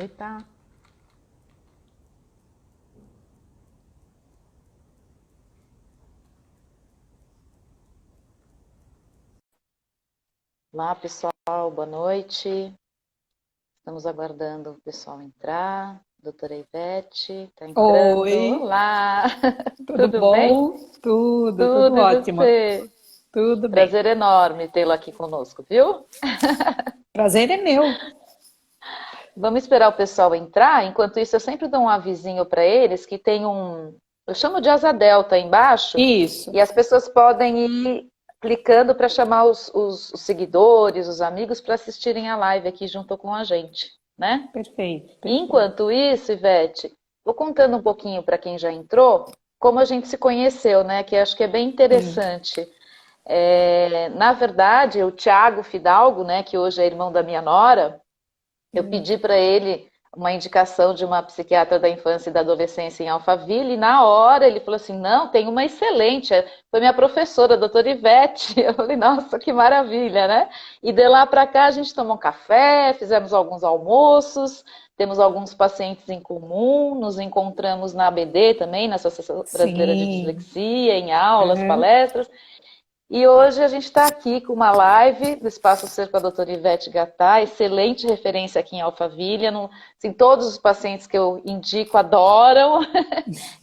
Eita. Olá, pessoal, boa noite. Estamos aguardando o pessoal entrar. Doutora Ivete está entrando. Oi, Olá, tudo tudo bem? bom? Tudo Tudo e ótimo, você? tudo bem. Prazer enorme tê-lo aqui conosco, viu? Prazer é meu. Vamos esperar o pessoal entrar. Enquanto isso, eu sempre dou um avisinho para eles que tem eu chamo de asa delta embaixo, Isso, e as pessoas podem ir clicando para chamar os seguidores, os amigos, para assistirem a live aqui junto com a gente, né? perfeito, perfeito. Enquanto isso, Ivete, vou contando um pouquinho para quem já entrou, como a gente se conheceu, né? Que acho que é bem Sim. interessante. Na verdade, o Tiago Fidalgo, né, que hoje é irmão da minha nora, eu Hum. pedi para ele uma indicação de uma psiquiatra da infância e da adolescência em Alphaville, e na hora ele falou assim: não, tem uma excelente, foi minha professora, a doutora Ivete. Eu falei: nossa, que maravilha, né? E de lá para cá a gente tomou um café, fizemos alguns almoços, temos alguns pacientes em comum, nos encontramos na ABD também, na Associação Brasileira de Sim. Dislexia, em aulas, Aham. palestras. E hoje a gente está aqui com uma live do Espaço Ser com a doutora Ivete Gatá, excelente referência aqui em Alphaville. Não, assim, todos os pacientes que eu indico adoram,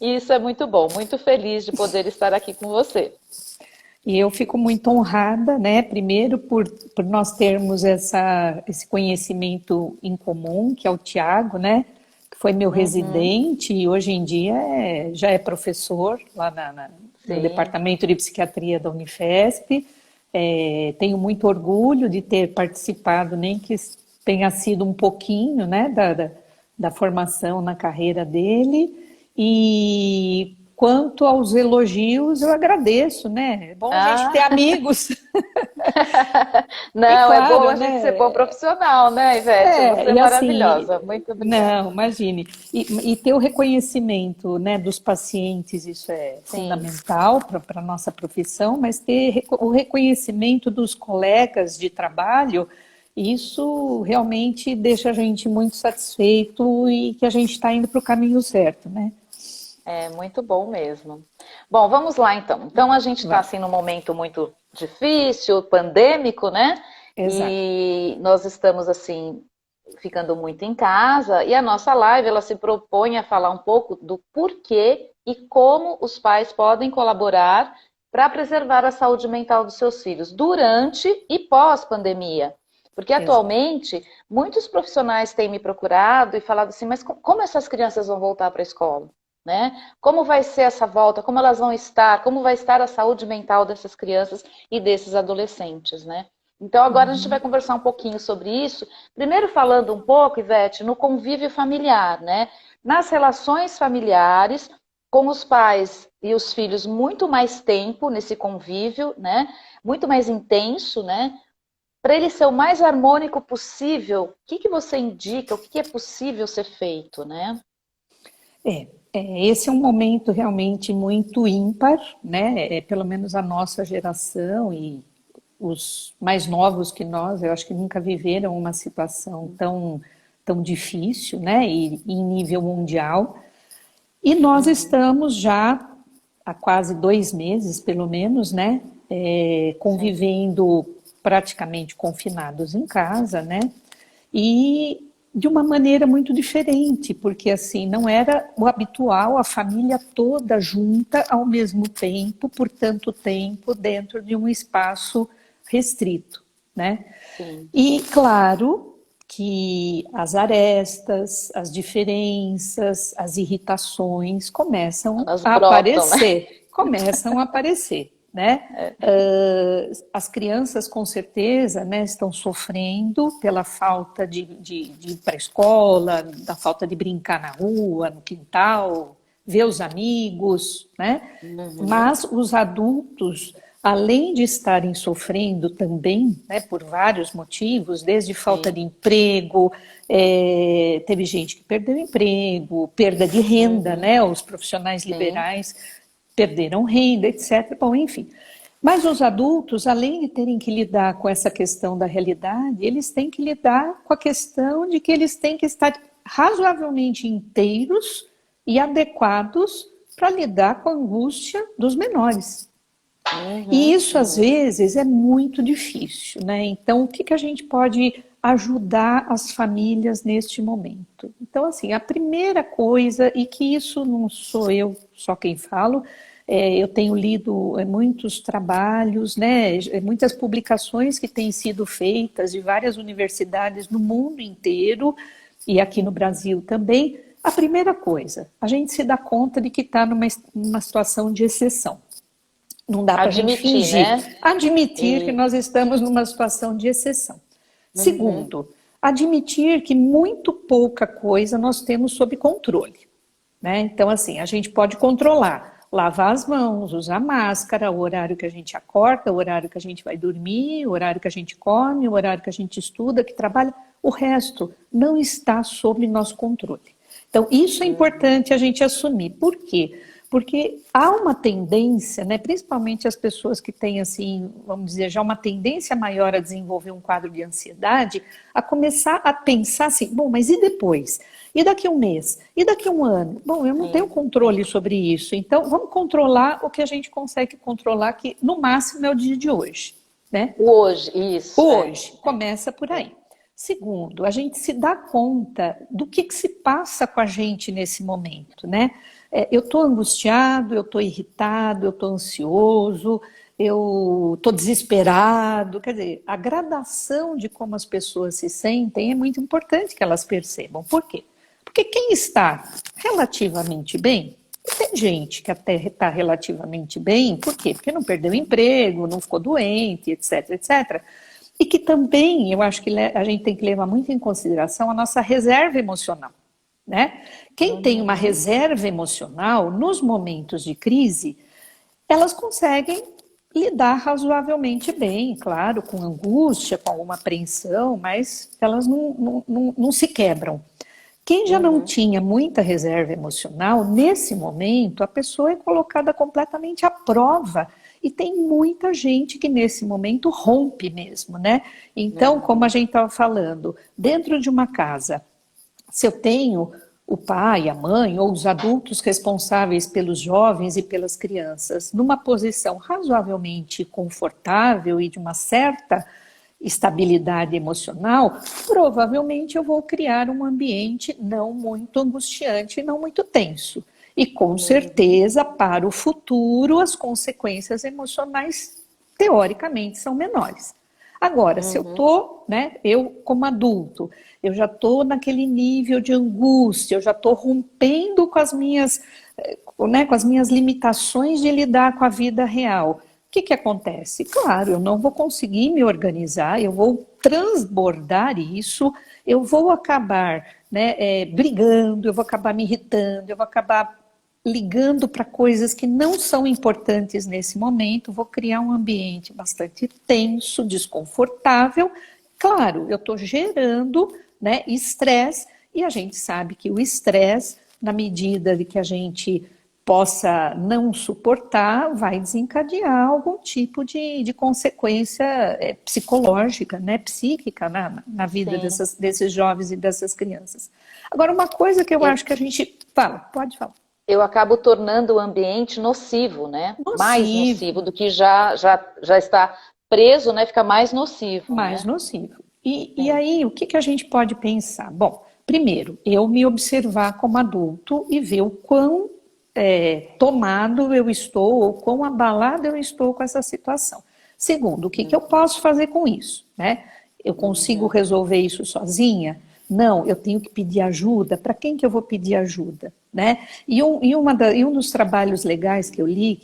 e isso é muito bom. Muito feliz de poder estar aqui com você. E eu fico muito honrada, né? Primeiro por nós termos esse conhecimento em comum, que é o Tiago, né? Que foi meu Uhum, residente e hoje em dia já é professor lá no sim. Departamento de Psiquiatria da Unifesp. Tenho muito orgulho de ter participado, nem que tenha sido um pouquinho, né, da formação na carreira dele. E quanto aos elogios, eu agradeço, né? É bom a gente ter Ah, amigos. E não, é bom claro, a gente ser bom né? profissional, né, Ivete? Você é E assim, maravilhosa. Muito obrigada. não, imagine. E ter o reconhecimento, né, dos pacientes, isso é Sim. fundamental para a nossa profissão, mas ter o reconhecimento dos colegas de trabalho, isso realmente deixa a gente muito satisfeito e que a gente está indo para o caminho certo, né? É muito bom mesmo. Bom, vamos lá então. Então a gente está Vai, assim num momento muito difícil, pandêmico, né? exato. E nós estamos assim ficando muito em casa e a nossa live ela se propõe a falar um pouco do porquê e como os pais podem colaborar para preservar a saúde mental dos seus filhos durante e pós-pandemia. Porque Exato. atualmente muitos profissionais têm me procurado e falado assim, mas como essas crianças vão voltar para a escola? Né? Como vai ser essa volta? Como elas vão estar? Como vai estar a saúde mental dessas crianças e desses adolescentes, né? Então agora a gente vai conversar um pouquinho sobre isso. Primeiro falando um pouco, Ivete, no convívio familiar, né? Nas relações familiares, com os pais e os filhos muito mais tempo nesse convívio, né? Muito mais intenso, né? Para ele ser o mais harmônico possível, o que que você indica? O que que é possível ser feito, né? Esse é um momento realmente muito ímpar, né? Pelo menos a nossa geração e os mais novos que nós, eu acho que nunca viveram uma situação tão difícil, né? E em nível mundial. E nós Uhum, estamos já há quase 2 meses, pelo menos, né? sim. Convivendo praticamente confinados em casa, né? E de uma maneira muito diferente, porque assim não era o habitual a família toda junta ao mesmo tempo, por tanto tempo, dentro de um espaço restrito, né? Sim, E claro que as arestas, as diferenças, as irritações elas brotam, né? começam a aparecer, né? As crianças com certeza, né, estão sofrendo pela falta de ir para a escola, da falta de brincar na rua, no quintal, ver os amigos, né? Uhum, Mas os adultos, além de estarem sofrendo também, né, por vários motivos, desde falta de sim. emprego, teve gente que perdeu emprego, perda de renda, Uhum, né? Os profissionais sim. liberais perderam renda, etc. Bom, enfim. Mas os adultos, além de terem que lidar com essa questão da realidade, eles têm que lidar com a questão de que eles têm que estar razoavelmente inteiros e adequados para lidar com a angústia dos menores. E isso, às vezes, é muito difícil, né? Então, o que que a gente pode ajudar as famílias neste momento? Então, assim, a primeira coisa, e que isso não sou eu só quem falo, eu tenho lido muitos trabalhos, né, muitas publicações que têm sido feitas de várias universidades no mundo inteiro, e aqui no Brasil também. A primeira coisa, a gente se dá conta de que está numa situação de exceção. Não dá para a gente fingir, né? admitir que nós estamos numa situação de exceção. Segundo, admitir que muito pouca coisa nós temos sob controle, né? Então, assim, a gente pode controlar, lavar as mãos, usar máscara, o horário que a gente acorda, o horário que a gente vai dormir, o horário que a gente come, o horário que a gente estuda, que trabalha. O resto não está sob nosso controle. Então, isso é importante a gente assumir. Por quê? Porque há uma tendência, né, principalmente as pessoas que têm, assim, vamos dizer, já uma tendência maior a desenvolver um quadro de ansiedade, a começar a pensar assim, bom, mas e depois? E daqui a um mês? E daqui a um ano? Bom, eu não tenho controle sobre isso, então vamos controlar o que a gente consegue controlar, que no máximo é o dia de hoje, né? O hoje, isso. Hoje, começa por aí. Segundo, a gente se dá conta do que se passa com a gente nesse momento, né? Eu estou angustiado, eu estou irritado, eu estou ansioso, eu estou desesperado. Quer dizer, a gradação de como as pessoas se sentem é muito importante que elas percebam. Por quê? Porque quem está relativamente bem, e tem gente que até está relativamente bem, por quê? Porque não perdeu emprego, não ficou doente, etc, etc. E que também, eu acho que a gente tem que levar muito em consideração a nossa reserva emocional, né? Quem tem uma reserva emocional, nos momentos de crise, elas conseguem lidar razoavelmente bem, claro, com angústia, com alguma apreensão, mas elas não se quebram. Quem já não tinha muita reserva emocional, nesse momento, a pessoa é colocada completamente à prova. E tem muita gente que nesse momento rompe mesmo, né? Então, como a gente estava falando, dentro de uma casa, se eu tenho o pai, a mãe ou os adultos responsáveis pelos jovens e pelas crianças numa posição razoavelmente confortável e de uma certa estabilidade emocional, provavelmente eu vou criar um ambiente não muito angustiante e não muito tenso. E com certeza, para o futuro, as consequências emocionais, teoricamente, são menores. Agora, se eu estou, né, eu como adulto, eu já estou naquele nível de angústia, eu já estou rompendo com as minhas, né, com as minhas limitações de lidar com a vida real. O que acontece? Claro, eu não vou conseguir me organizar, eu vou transbordar isso, eu vou acabar, né, brigando, eu vou acabar me irritando, eu vou acabar ligando para coisas que não são importantes nesse momento, vou criar um ambiente bastante tenso, desconfortável. Claro, eu estou gerando, né, estresse, e a gente sabe que o estresse, na medida de que a gente possa não suportar, vai desencadear algum tipo de consequência psicológica, né, psíquica na vida desses jovens e dessas crianças. Agora, uma coisa que eu acho que a gente... Fala, pode falar. Eu acabo tornando o ambiente nocivo, né? Mais nocivo do que já está preso, né? Fica mais nocivo. Mais nocivo. E aí, o que a gente pode pensar? Bom, primeiro, eu me observar como adulto e ver o quão tomado eu estou, ou quão abalado eu estou com essa situação. Segundo, o que eu posso fazer com isso, né? Eu consigo resolver isso sozinha? Não, eu tenho que pedir ajuda. Para quem que eu vou pedir ajuda, né? E um dos trabalhos legais que eu li,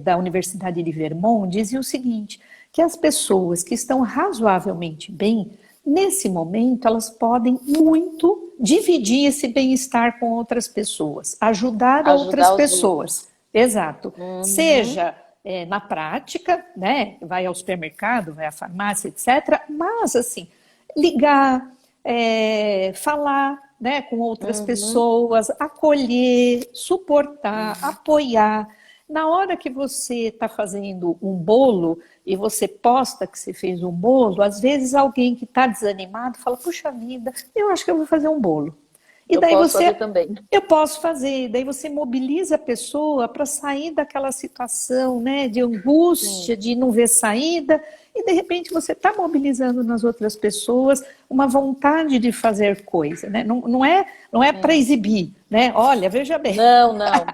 da Universidade de Vermont, dizia o seguinte, que as pessoas que estão razoavelmente bem, nesse momento, elas podem muito dividir esse bem-estar com outras pessoas, ajudar outras pessoas. Exato. Seja na prática, né? Vai ao supermercado, vai à farmácia, etc. Mas, assim, ligar, falar, né, com outras pessoas, acolher, suportar, apoiar, Na hora que você está fazendo um bolo e você posta que você fez um bolo, às vezes alguém que está desanimado fala, puxa vida, eu acho que eu vou fazer um bolo. E Eu daí posso fazer você, também. eu posso fazer, daí você mobiliza a pessoa para sair daquela situação, né, de Sim. angústia, de não ver saída, e de repente você está mobilizando nas outras pessoas uma vontade de fazer coisa, né? Não é para Sim. exibir, né? Olha, veja bem, Não, não.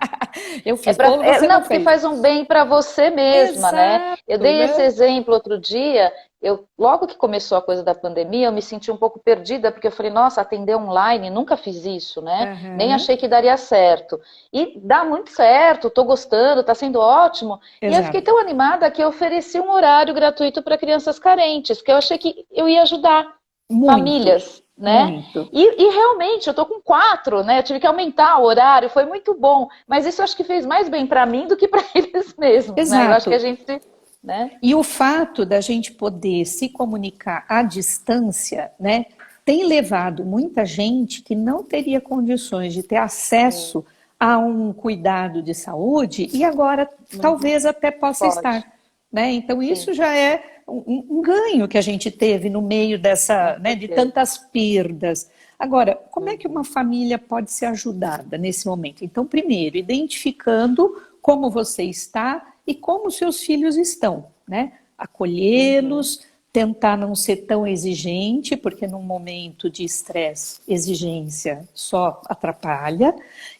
eu É fiz pra, bolo, você não, não porque fez. faz um bem para você mesma, né? Eu Exato, dei esse né? exemplo outro dia. Eu, logo que começou a coisa da pandemia, eu me senti um pouco perdida, porque eu falei, nossa, atender online, nunca fiz isso, né? Nem Aham, achei que daria certo. E dá muito certo, tô gostando, tá sendo ótimo. E eu fiquei exato. tão animada que eu ofereci um horário gratuito para crianças carentes, que eu achei que eu ia ajudar Muito, famílias, né? muito. E realmente, eu tô com 4, né? Eu tive que aumentar o horário, foi muito bom. Mas isso eu acho que fez mais bem para mim do que para eles mesmos, né? Eu acho que a Exato. gente, né? E o fato da gente poder se comunicar à distância, né, tem levado muita gente que não teria condições de ter Sim. acesso a um cuidado de saúde e agora Uhum. talvez até possa estar, Pode, né? Então isso sim, já é um ganho que a gente teve no meio com dessa, né, de certeza. tantas perdas. Agora, como é que uma Uhum. família pode ser ajudada nesse momento? Então, primeiro, identificando como você está e como seus filhos estão, né? Uhum. Acolhê-los, tentar não ser tão exigente, porque num momento de estresse, exigência só atrapalha,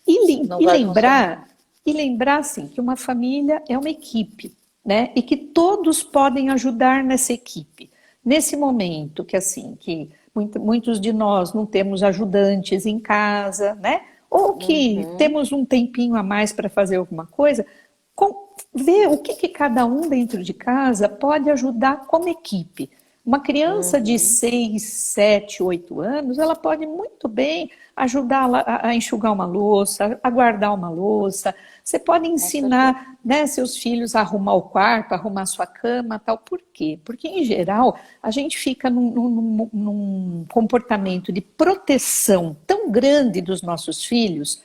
Não e vai funcionar. lembrar, assim, que uma família é uma equipe, né? E que todos podem ajudar nessa equipe. Nesse momento que assim, que muitos de nós não temos ajudantes em casa, né? Ou que Uhum. temos um tempinho a mais para fazer alguma coisa, ver o que cada um dentro de casa pode ajudar como equipe. Uma criança de Uhum. 6, 7, 8 anos, ela pode muito bem ajudar a enxugar uma louça, a guardar uma louça. Você pode Com certeza. ensinar, né, seus filhos a arrumar o quarto, a arrumar sua cama, tal. Por quê? Porque, em geral, a gente fica num comportamento de proteção tão grande dos nossos filhos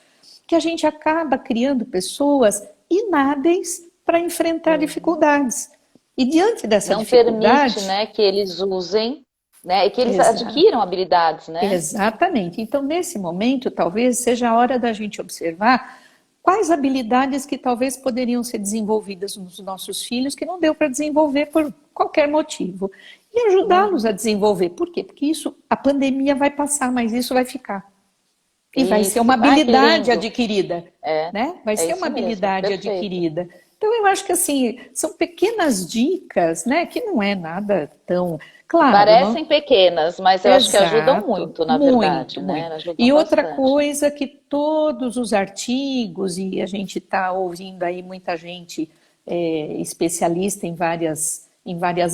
que a gente acaba criando pessoas inábeis para enfrentar Uhum. dificuldades. E diante dessa Não permite, dificuldade, né, que eles usem, né, e que eles exa adquiram habilidades, né? exatamente. Então, nesse momento, talvez seja a hora da gente observar quais habilidades que talvez poderiam ser desenvolvidas nos nossos filhos que não deu para desenvolver por qualquer motivo. E ajudá-los a Uhum. desenvolver. Por quê? Porque isso, a pandemia vai passar, mas isso vai ficar. E vai ser uma Isso. Ai, que habilidade lindo. adquirida, É, né? Vai é ser uma isso mesmo. habilidade Perfeito. adquirida. Então eu acho que assim, são pequenas dicas, né, que não é nada tão Que claro, não? parecem pequenas, mas eu acho que ajudam Exato, muito, na muito, verdade, né? muito. Ajudam E outra bastante. coisa que todos os artigos, e a gente está ouvindo aí muita gente especialista em várias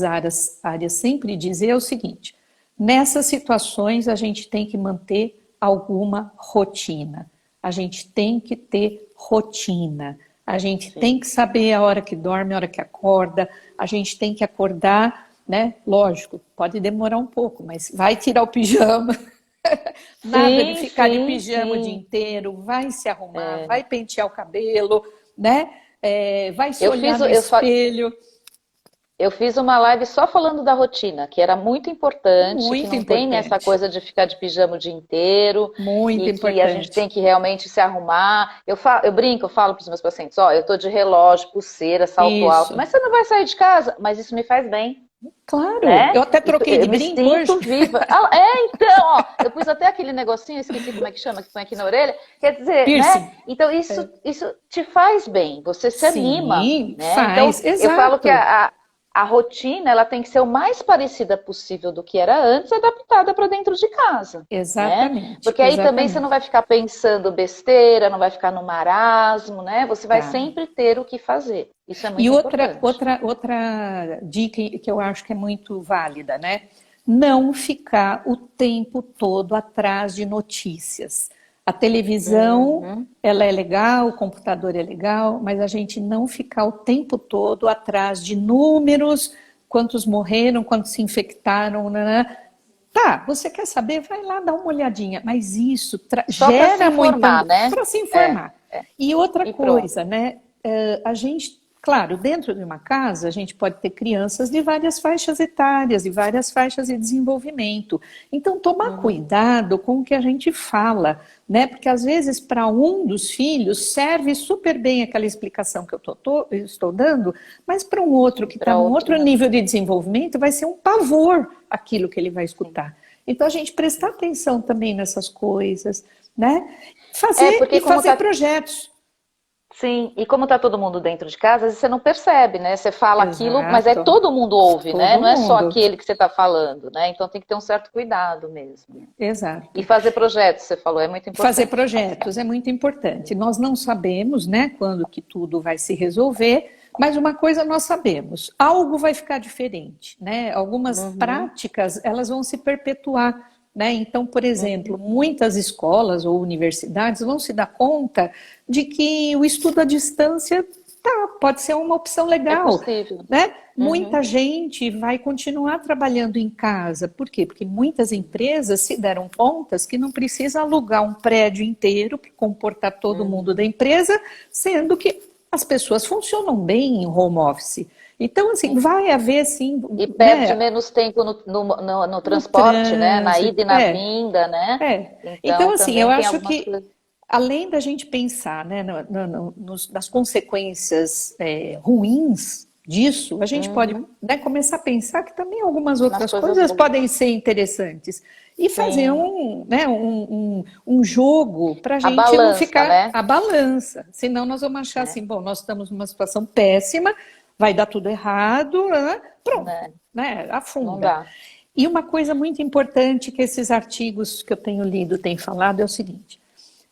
áreas sempre dizer é o seguinte: nessas situações a gente tem que manter alguma rotina. A gente tem que ter rotina. A gente tem Sim. que saber a hora que dorme, a hora que acorda. A gente tem que acordar, né? Lógico, pode demorar um pouco, mas vai tirar o pijama. Nada de Sim, ficar de sim, pijama o dia sim. inteiro. Vai se arrumar, É. vai pentear o cabelo, né? Vai se Eu olhar fiz, no espelho. eu fiz uma live só falando da rotina, que era muito importante, que Muito não tem essa importante. coisa de ficar de pijama o dia inteiro Muito e que a gente importante. tem que realmente se arrumar. Eu brinco, eu falo para os meus pacientes, ó, eu tô de relógio, pulseira, salto alto, Isso. mas você não vai sair de casa? Mas isso me faz bem, Claro. né? Eu até troquei de Eu me brinco hoje. sinto viva. Ah, então, ó, eu pus até aquele negocinho, esqueci como é que chama, que põe aqui na orelha. Quer dizer, né? Piercing. Então isso te faz bem, você se anima, Sim, né? Então faz. eu falo que Exato. a rotina ela tem que ser o mais parecida possível do que era antes, adaptada para dentro de casa, né? Exatamente. Porque aí também você não Exatamente. vai ficar pensando besteira, não vai ficar no marasmo, né? Você vai Tá. sempre ter o que fazer. Isso é E muito importante. outra dica que eu acho que é muito válida, né? Não ficar o tempo todo atrás de notícias. A televisão, Uhum. ela é legal, o computador é legal, mas a gente não ficar o tempo todo atrás de números, quantos morreram, quantos se infectaram, né? Tá, você quer saber? Vai lá dar uma olhadinha, mas isso Só para se gera muita informar, né? para se É, informar. E outra e pronto. coisa, né? a gente, claro, dentro de uma casa, a gente pode ter crianças de várias faixas etárias, de várias faixas de desenvolvimento. Então, tomar cuidado com o que a gente fala, né? Porque às vezes, para um dos filhos, serve super bem aquela explicação que eu estou dando, mas para um outro que está num outro nível de desenvolvimento, vai ser um pavor aquilo que ele vai escutar. Então, a gente prestar atenção também nessas coisas, né? Fazer projetos. Sim, e como está todo mundo dentro de casa, às vezes você não percebe, né? Você fala aquilo, mas todo mundo ouve, né? Não é só aquele que você está falando, né? Então tem que ter um certo cuidado mesmo. Exato. E fazer projetos, você falou, é muito importante. Fazer projetos é muito importante. Nós não sabemos, né, quando que tudo vai se resolver, mas uma coisa nós sabemos, algo vai ficar diferente, né? Algumas práticas, elas vão se perpetuar. Né? Então, por exemplo, muitas escolas ou universidades vão se dar conta de que o estudo à distância pode ser uma opção legal. É possível. Né? Muita gente vai continuar trabalhando em casa. Por quê? Porque muitas empresas se deram contas que não precisa alugar um prédio inteiro para comportar todo mundo da empresa, sendo que as pessoas funcionam bem em home office. Então, assim, vai haver, sim... E perde menos tempo no transporte, né? Na ida e na vinda, né? Então assim, eu acho que, além da gente pensar, né, nas consequências ruins disso, a gente pode, né, começar a pensar que também algumas outras coisas podem ser interessantes. E fazer um jogo para a gente não ficar... Né? A balança. Senão nós vamos achar assim, bom, nós estamos numa situação péssima, vai dar tudo errado, pronto, né? Afunda. Não dá. E uma coisa muito importante que esses artigos que eu tenho lido têm falado é o seguinte: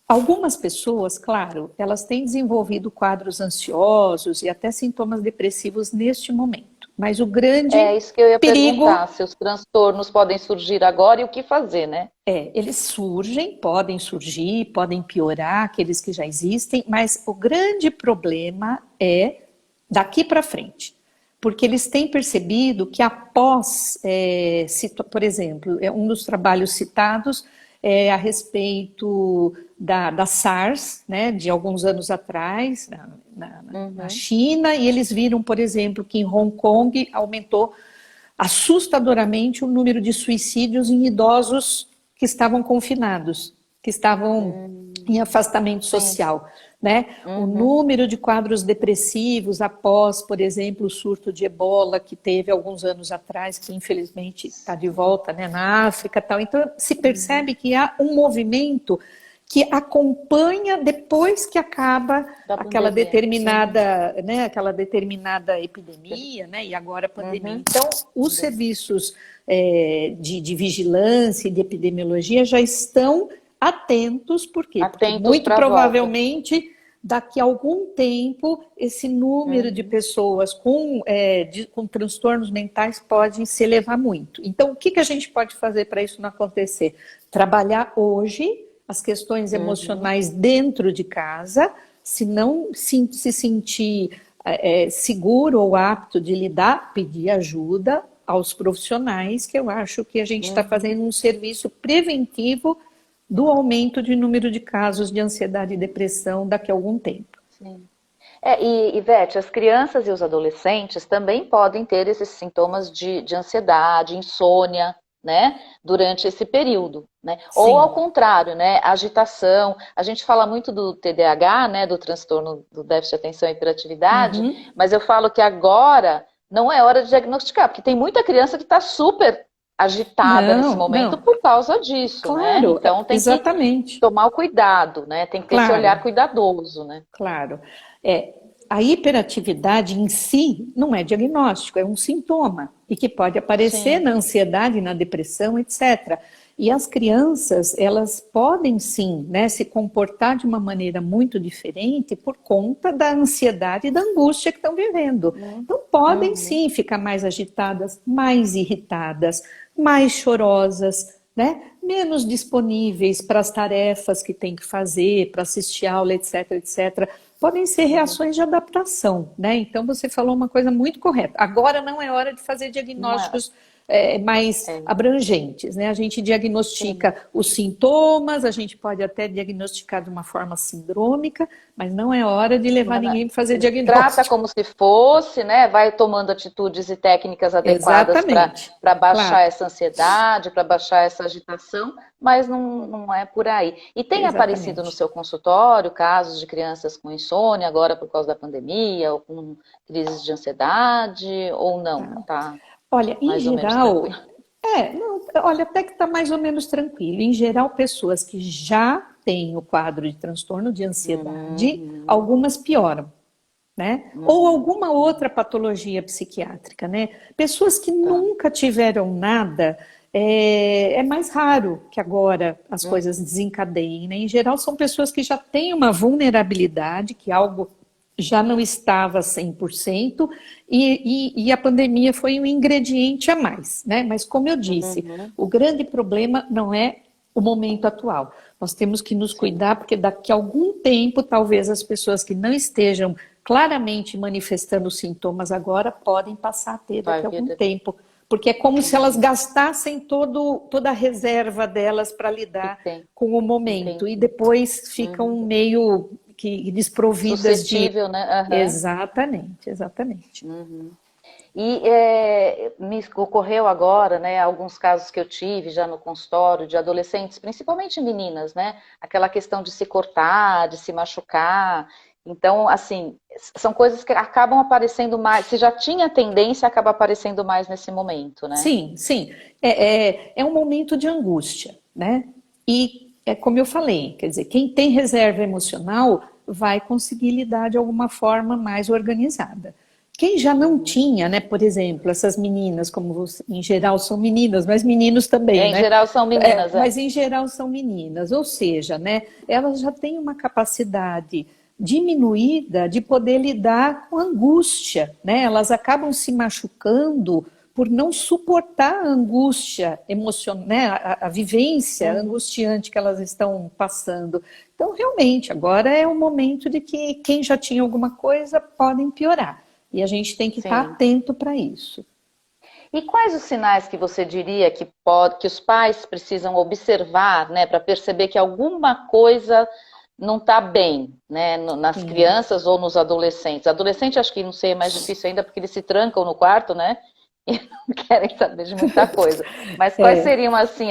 algumas pessoas, claro, elas têm desenvolvido quadros ansiosos e até sintomas depressivos neste momento. Mas o grande perigo... É isso que eu ia perguntar, se os transtornos podem surgir agora e o que fazer, né? Eles surgem, podem piorar, aqueles que já existem, mas o grande problema é daqui para frente, porque eles têm percebido que após, por exemplo, um dos trabalhos citados é a respeito da SARS, né, de alguns anos atrás, na China, e eles viram, por exemplo, que em Hong Kong aumentou assustadoramente o número de suicídios em idosos que estavam confinados, que estavam em afastamento social. Né? O número de quadros depressivos após, por exemplo, o surto de ebola que teve alguns anos atrás, que infelizmente está de volta, né, na África e tal. Então se percebe que há um movimento que acompanha depois que acaba aquela determinada, né, aquela determinada epidemia, né, e agora a pandemia. Então os serviços de vigilância e de epidemiologia já estão atentos, por quê? Porque muito provavelmente, daqui a algum tempo, esse número de pessoas com transtornos mentais pode se elevar muito. Então, o que a gente pode fazer para isso não acontecer? Trabalhar hoje as questões emocionais dentro de casa, se não se sentir seguro ou apto de lidar, pedir ajuda aos profissionais, que eu acho que a gente está fazendo um serviço preventivo do aumento de número de casos de ansiedade e depressão daqui a algum tempo. Sim. E Ivete, as crianças e os adolescentes também podem ter esses sintomas de ansiedade, insônia, né, durante esse período, né? Ou ao contrário, né, agitação. A gente fala muito do TDAH, né, do transtorno do déficit de atenção e hiperatividade, mas eu falo que agora não é hora de diagnosticar, porque tem muita criança que está super agitada nesse momento por causa disso, claro, né? Então tem que tomar o cuidado, né? Tem que ter esse olhar cuidadoso, né? Claro. A hiperatividade em si não é diagnóstico, é um sintoma e que pode aparecer na ansiedade, na depressão, etc. E as crianças, elas podem sim, né, se comportar de uma maneira muito diferente por conta da ansiedade e da angústia que estão vivendo. Então podem sim ficar mais agitadas, mais irritadas, mais chorosas, né? Menos disponíveis para as tarefas que tem que fazer, para assistir aula, etc, etc. Podem ser reações de adaptação, né? Então você falou uma coisa muito correta. Agora não é hora de fazer diagnósticos mais abrangentes, né? A gente diagnostica os sintomas, a gente pode até diagnosticar de uma forma sindrômica, mas não é hora de levar ninguém para fazer diagnóstico. Trata como se fosse, né? Vai tomando atitudes e técnicas adequadas para baixar essa ansiedade, para baixar essa agitação, mas não é por aí. E tem aparecido no seu consultório casos de crianças com insônia, agora por causa da pandemia, ou com crises de ansiedade, ou não? Tá. Olha, em geral, olha, até que está mais ou menos tranquilo. Em geral, pessoas que já têm o quadro de transtorno de ansiedade, algumas pioram, né? Ou alguma outra patologia psiquiátrica, né? Pessoas que nunca tiveram nada, é mais raro que agora as coisas desencadeiem, né? Em geral, são pessoas que já têm uma vulnerabilidade, que algo já não estava 100%, e a pandemia foi um ingrediente a mais, né? Mas como eu disse, o grande problema não é o momento atual. Nós temos que nos cuidar, porque daqui a algum tempo, talvez as pessoas que não estejam claramente manifestando sintomas agora, podem passar a ter daqui a algum tempo. Porque é como se elas gastassem toda a reserva delas para lidar com o momento. E depois ficam meio que desprovidas suscetível, né? Exatamente. E me ocorreu agora, né, alguns casos que eu tive já no consultório de adolescentes, principalmente meninas, né? Aquela questão de se cortar, de se machucar. Então, assim, são coisas que acabam aparecendo mais. Se já tinha tendência, acaba aparecendo mais nesse momento, né? Sim. É um momento de angústia, né? E é como eu falei, quer dizer, quem tem reserva emocional vai conseguir lidar de alguma forma mais organizada. Quem já não tinha, né, por exemplo, essas meninas, como você, em geral são meninas, mas meninos também, né? Em geral são meninas, Mas em geral são meninas, ou seja, né, elas já têm uma capacidade diminuída de poder lidar com angústia, né? Elas acabam se machucando por não suportar a angústia emocional, né? A vivência angustiante que elas estão passando. Então, realmente, agora é o momento de que quem já tinha alguma coisa podem piorar. E a gente tem que estar atento para isso. E quais os sinais que você diria que os pais precisam observar, né, para perceber que alguma coisa não está bem, né, nas crianças ou nos adolescentes? Adolescente, acho que não sei, é mais difícil ainda porque eles se trancam no quarto, né, e não querem saber de muita coisa. Mas quais seriam, assim,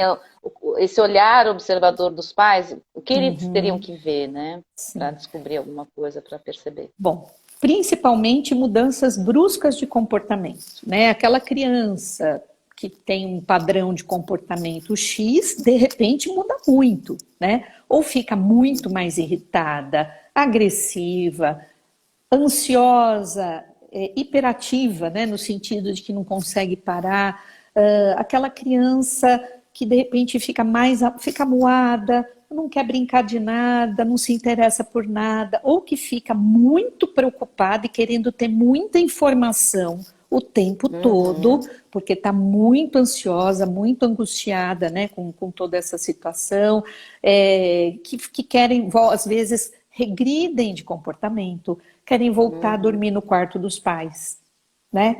esse olhar observador dos pais? O que eles teriam que ver, né, para descobrir alguma coisa, para perceber? Bom, principalmente mudanças bruscas de comportamento, né? Aquela criança que tem um padrão de comportamento X, de repente muda muito, né? Ou fica muito mais irritada, agressiva, ansiosa, hiperativa, né? No sentido de que não consegue parar. Aquela criança que de repente fica amuada, não quer brincar de nada, não se interessa por nada, ou que fica muito preocupada e querendo ter muita informação o tempo todo, porque está muito ansiosa, muito angustiada, né, com toda essa situação, que querem, às vezes, regridem de comportamento, querem voltar a dormir no quarto dos pais, né?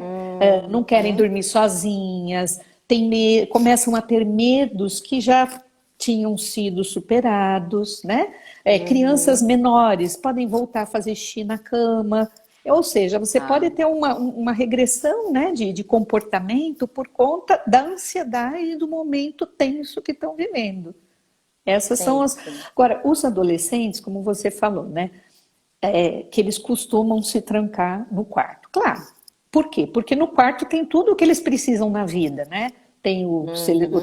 Não querem dormir sozinhas, começam a ter medos que já tinham sido superados, né? Crianças menores podem voltar a fazer xixi na cama, ou seja, você pode ter uma regressão, né, de comportamento por conta da ansiedade do momento tenso que estão vivendo. Essas são as... Agora, os adolescentes, como você falou, né, que eles costumam se trancar no quarto. Claro. Por quê? Porque no quarto tem tudo o que eles precisam na vida, né? Tem o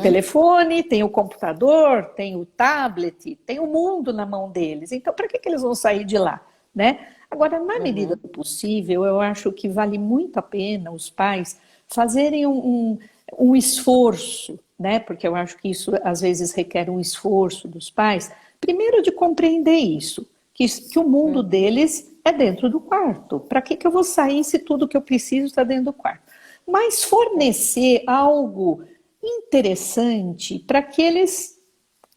telefone, tem o computador, tem o tablet, tem o mundo na mão deles. Então, para que eles vão sair de lá, né? Agora, na medida do possível, eu acho que vale muito a pena os pais fazerem um esforço, né? Porque eu acho que isso, às vezes, requer um esforço dos pais. Primeiro, de compreender isso, que o mundo deles é dentro do quarto. Para que eu vou sair se tudo que eu preciso está dentro do quarto? Mas fornecer algo interessante para que eles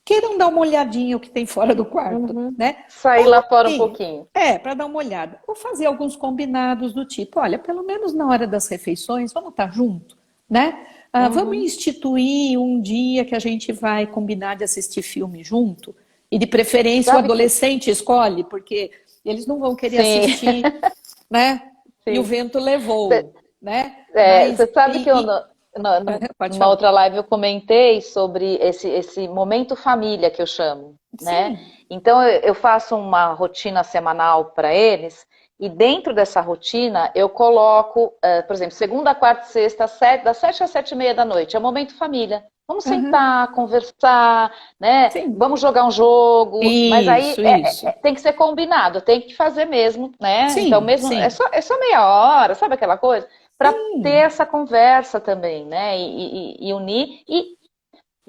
queiram dar uma olhadinha o que tem fora do quarto, né? Sair lá fora um pouquinho. Para dar uma olhada. Ou fazer alguns combinados do tipo, olha, pelo menos na hora das refeições, vamos estar junto, né? Vamos instituir um dia que a gente vai combinar de assistir filme junto? E de preferência o Sabe que... adolescente escolhe, porque eles não vão querer Sim, assistir, né? E o sim. vento levou, né? Você sabe que eu, Pode numa falar. outra live eu comentei sobre esse momento família que eu chamo, né? Sim. Então eu faço uma rotina semanal para eles e dentro dessa rotina eu coloco, por exemplo, segunda, quarta e sexta, das 7 às 7:30 da noite, é o momento família. Vamos Aham. sentar, conversar, né? Sim. Vamos jogar um jogo, mas aí Isso. tem que ser combinado, tem que fazer mesmo, né? Então Sim, mesmo sim. é só meia hora, sabe aquela coisa? Para ter Sim. essa conversa também, né? E unir e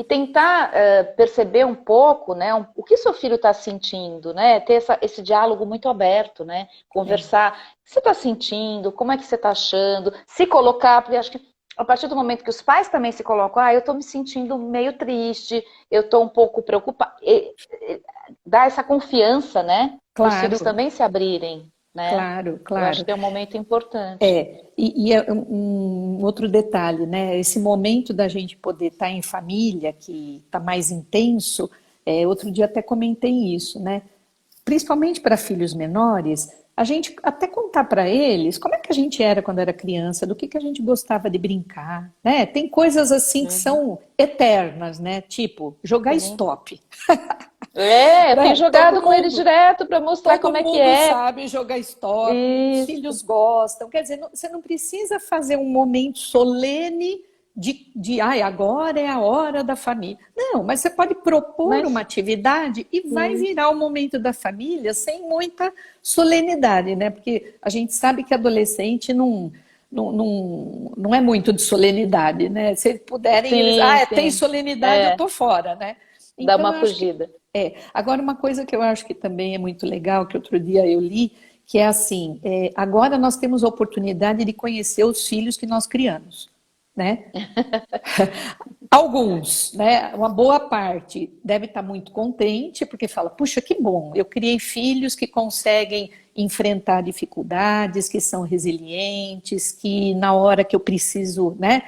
tentar perceber um pouco, né? O que seu filho está sentindo, né? Ter esse diálogo muito aberto, né? É. Conversar. O que você está sentindo? Como é que você está achando? Se colocar, porque acho que a partir do momento que os pais também se colocam, eu estou me sentindo meio triste, eu estou um pouco preocupada, dá essa confiança, né? Para os filhos Claro, também se abrirem, né? claro, Eu acho claro. que é um momento importante. E é um outro detalhe, né? Esse momento da gente poder estar em família, que está mais intenso, outro dia até comentei isso, né? Principalmente para filhos menores, a gente até contar para eles como é que a gente era quando era criança, do que a gente gostava de brincar, né? Tem coisas assim que Uhum. são eternas, né? Tipo, jogar Sim. stop. Eu tenho Né? jogado com ele direto para mostrar Todo como é que mundo é. sabe jogar stop, os Isso. filhos gostam. Quer dizer, você não precisa fazer um momento solene ai, agora é a hora da família. Não, mas você pode propor uma Mas atividade e vai sim, virar o momento da família sem muita solenidade, né? Porque a gente sabe que adolescente não é muito de solenidade, né? Se puderem, eles, sim, tem sim. solenidade, eu É, tô fora, né? dá Então, uma eu acho que fugida. Agora, uma coisa que eu acho que também é muito legal, que outro dia eu li, que é assim, agora nós temos a oportunidade de conhecer os filhos que nós criamos, né? Alguns, né? Uma boa parte deve estar muito contente, porque fala, puxa, que bom, eu criei filhos que conseguem enfrentar dificuldades, que são resilientes, que na hora que eu preciso, né,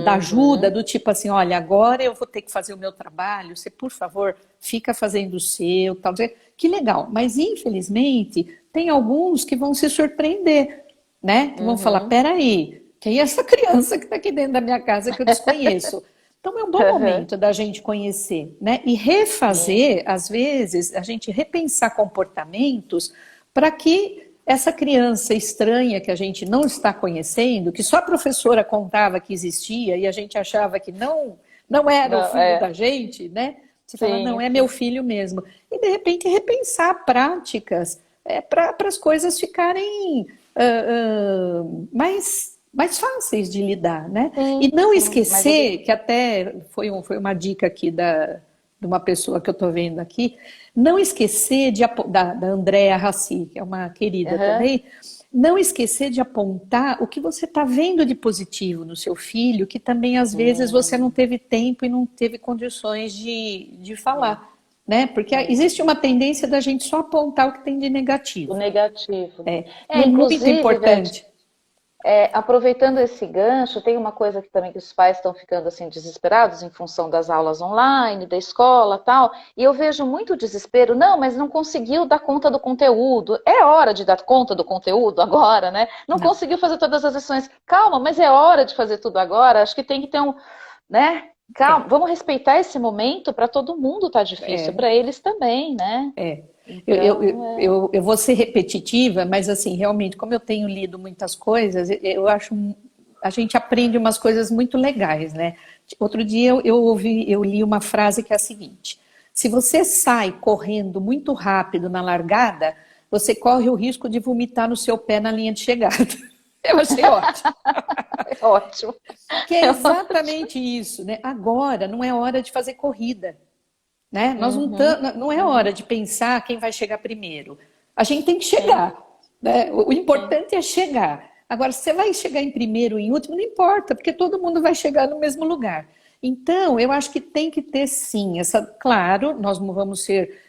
da ajuda, Uhum. do tipo assim, olha, agora eu vou ter que fazer o meu trabalho, você, por favor, fica fazendo o seu, tal. Que legal, mas infelizmente tem alguns que vão se surpreender, né? Que vão falar, Uhum. peraí, quem é essa criança que está aqui dentro da minha casa que eu desconheço? Então é um bom Uhum. momento da gente conhecer, né? E Sim. refazer, às vezes, a gente repensar comportamentos para que essa criança estranha que a gente não está conhecendo, que só a professora contava que existia e a gente achava que não era o Não, filho da gente, né? Você fala, não, sim, é meu sim. filho mesmo. E de repente repensar práticas para as coisas ficarem mais fáceis de lidar, né? E Sim, não sim. Mas eu esquecer, que até foi uma dica aqui de uma pessoa que eu estou vendo aqui, não esquecer da Andrea Rassi, que é uma querida Uhum. também, não esquecer de apontar o que você está vendo de positivo no seu filho, que também às vezes você não Sim, teve tempo e não teve condições de sim, falar, né? Porque sim. existe uma tendência da gente só apontar o que tem de O negativo. negativo. E é muito Inclusive, Beth, importante. aproveitando esse gancho, tem uma coisa que também que os pais estão ficando assim desesperados em função das aulas online, da escola, tal, e eu vejo muito desespero. Não, mas não conseguiu dar conta do conteúdo. É hora de dar conta do conteúdo agora, né? Não Não, conseguiu fazer todas as lições. Calma, mas é hora de fazer tudo agora. Acho que tem que ter né? Calma, é, vamos respeitar esse momento para todo mundo tá difícil, é, para eles também, né? é. Então, Eu vou ser repetitiva, mas assim, realmente, como eu tenho lido muitas coisas, eu acho a gente aprende umas coisas muito legais, né? Outro dia eu li uma frase que é a seguinte: se você sai correndo muito rápido na largada, você corre o risco de vomitar no seu pé na linha de chegada. Eu achei ótimo. é ótimo. Que é É ótimo. exatamente isso, né? Agora não é hora de fazer corrida, né? Nós Uhum, não é hora uhum, de pensar quem vai chegar primeiro. A gente tem que sim, chegar, né? O sim. importante é chegar. Agora, se você vai chegar em primeiro ou em último, não importa, porque todo mundo vai chegar no mesmo lugar. Então, eu acho que tem que ter sim, claro, nós não vamos ser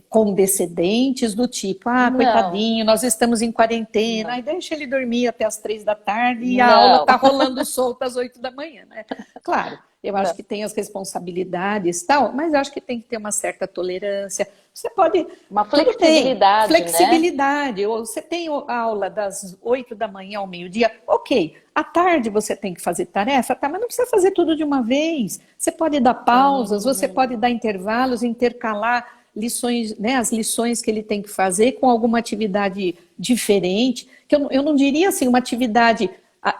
condescendentes do tipo, Não, coitadinho, nós estamos em quarentena, não, aí deixa ele dormir até as 3 da tarde e a aula não, está rolando solta às 8 da manhã, né? Claro, eu acho não. que tem as responsabilidades e tal, mas acho que tem que ter uma certa tolerância. Você pode, Uma tudo bem, flexibilidade, né? flexibilidade, ou você tem aula das 8 da manhã ao meio-dia, ok. À tarde você tem que fazer tarefa, tá, mas não precisa fazer tudo de uma vez. Você pode dar pausas, você Sim. pode dar intervalos, intercalar lições, né, as lições que ele tem que fazer com alguma atividade diferente, que eu não diria assim, uma atividade,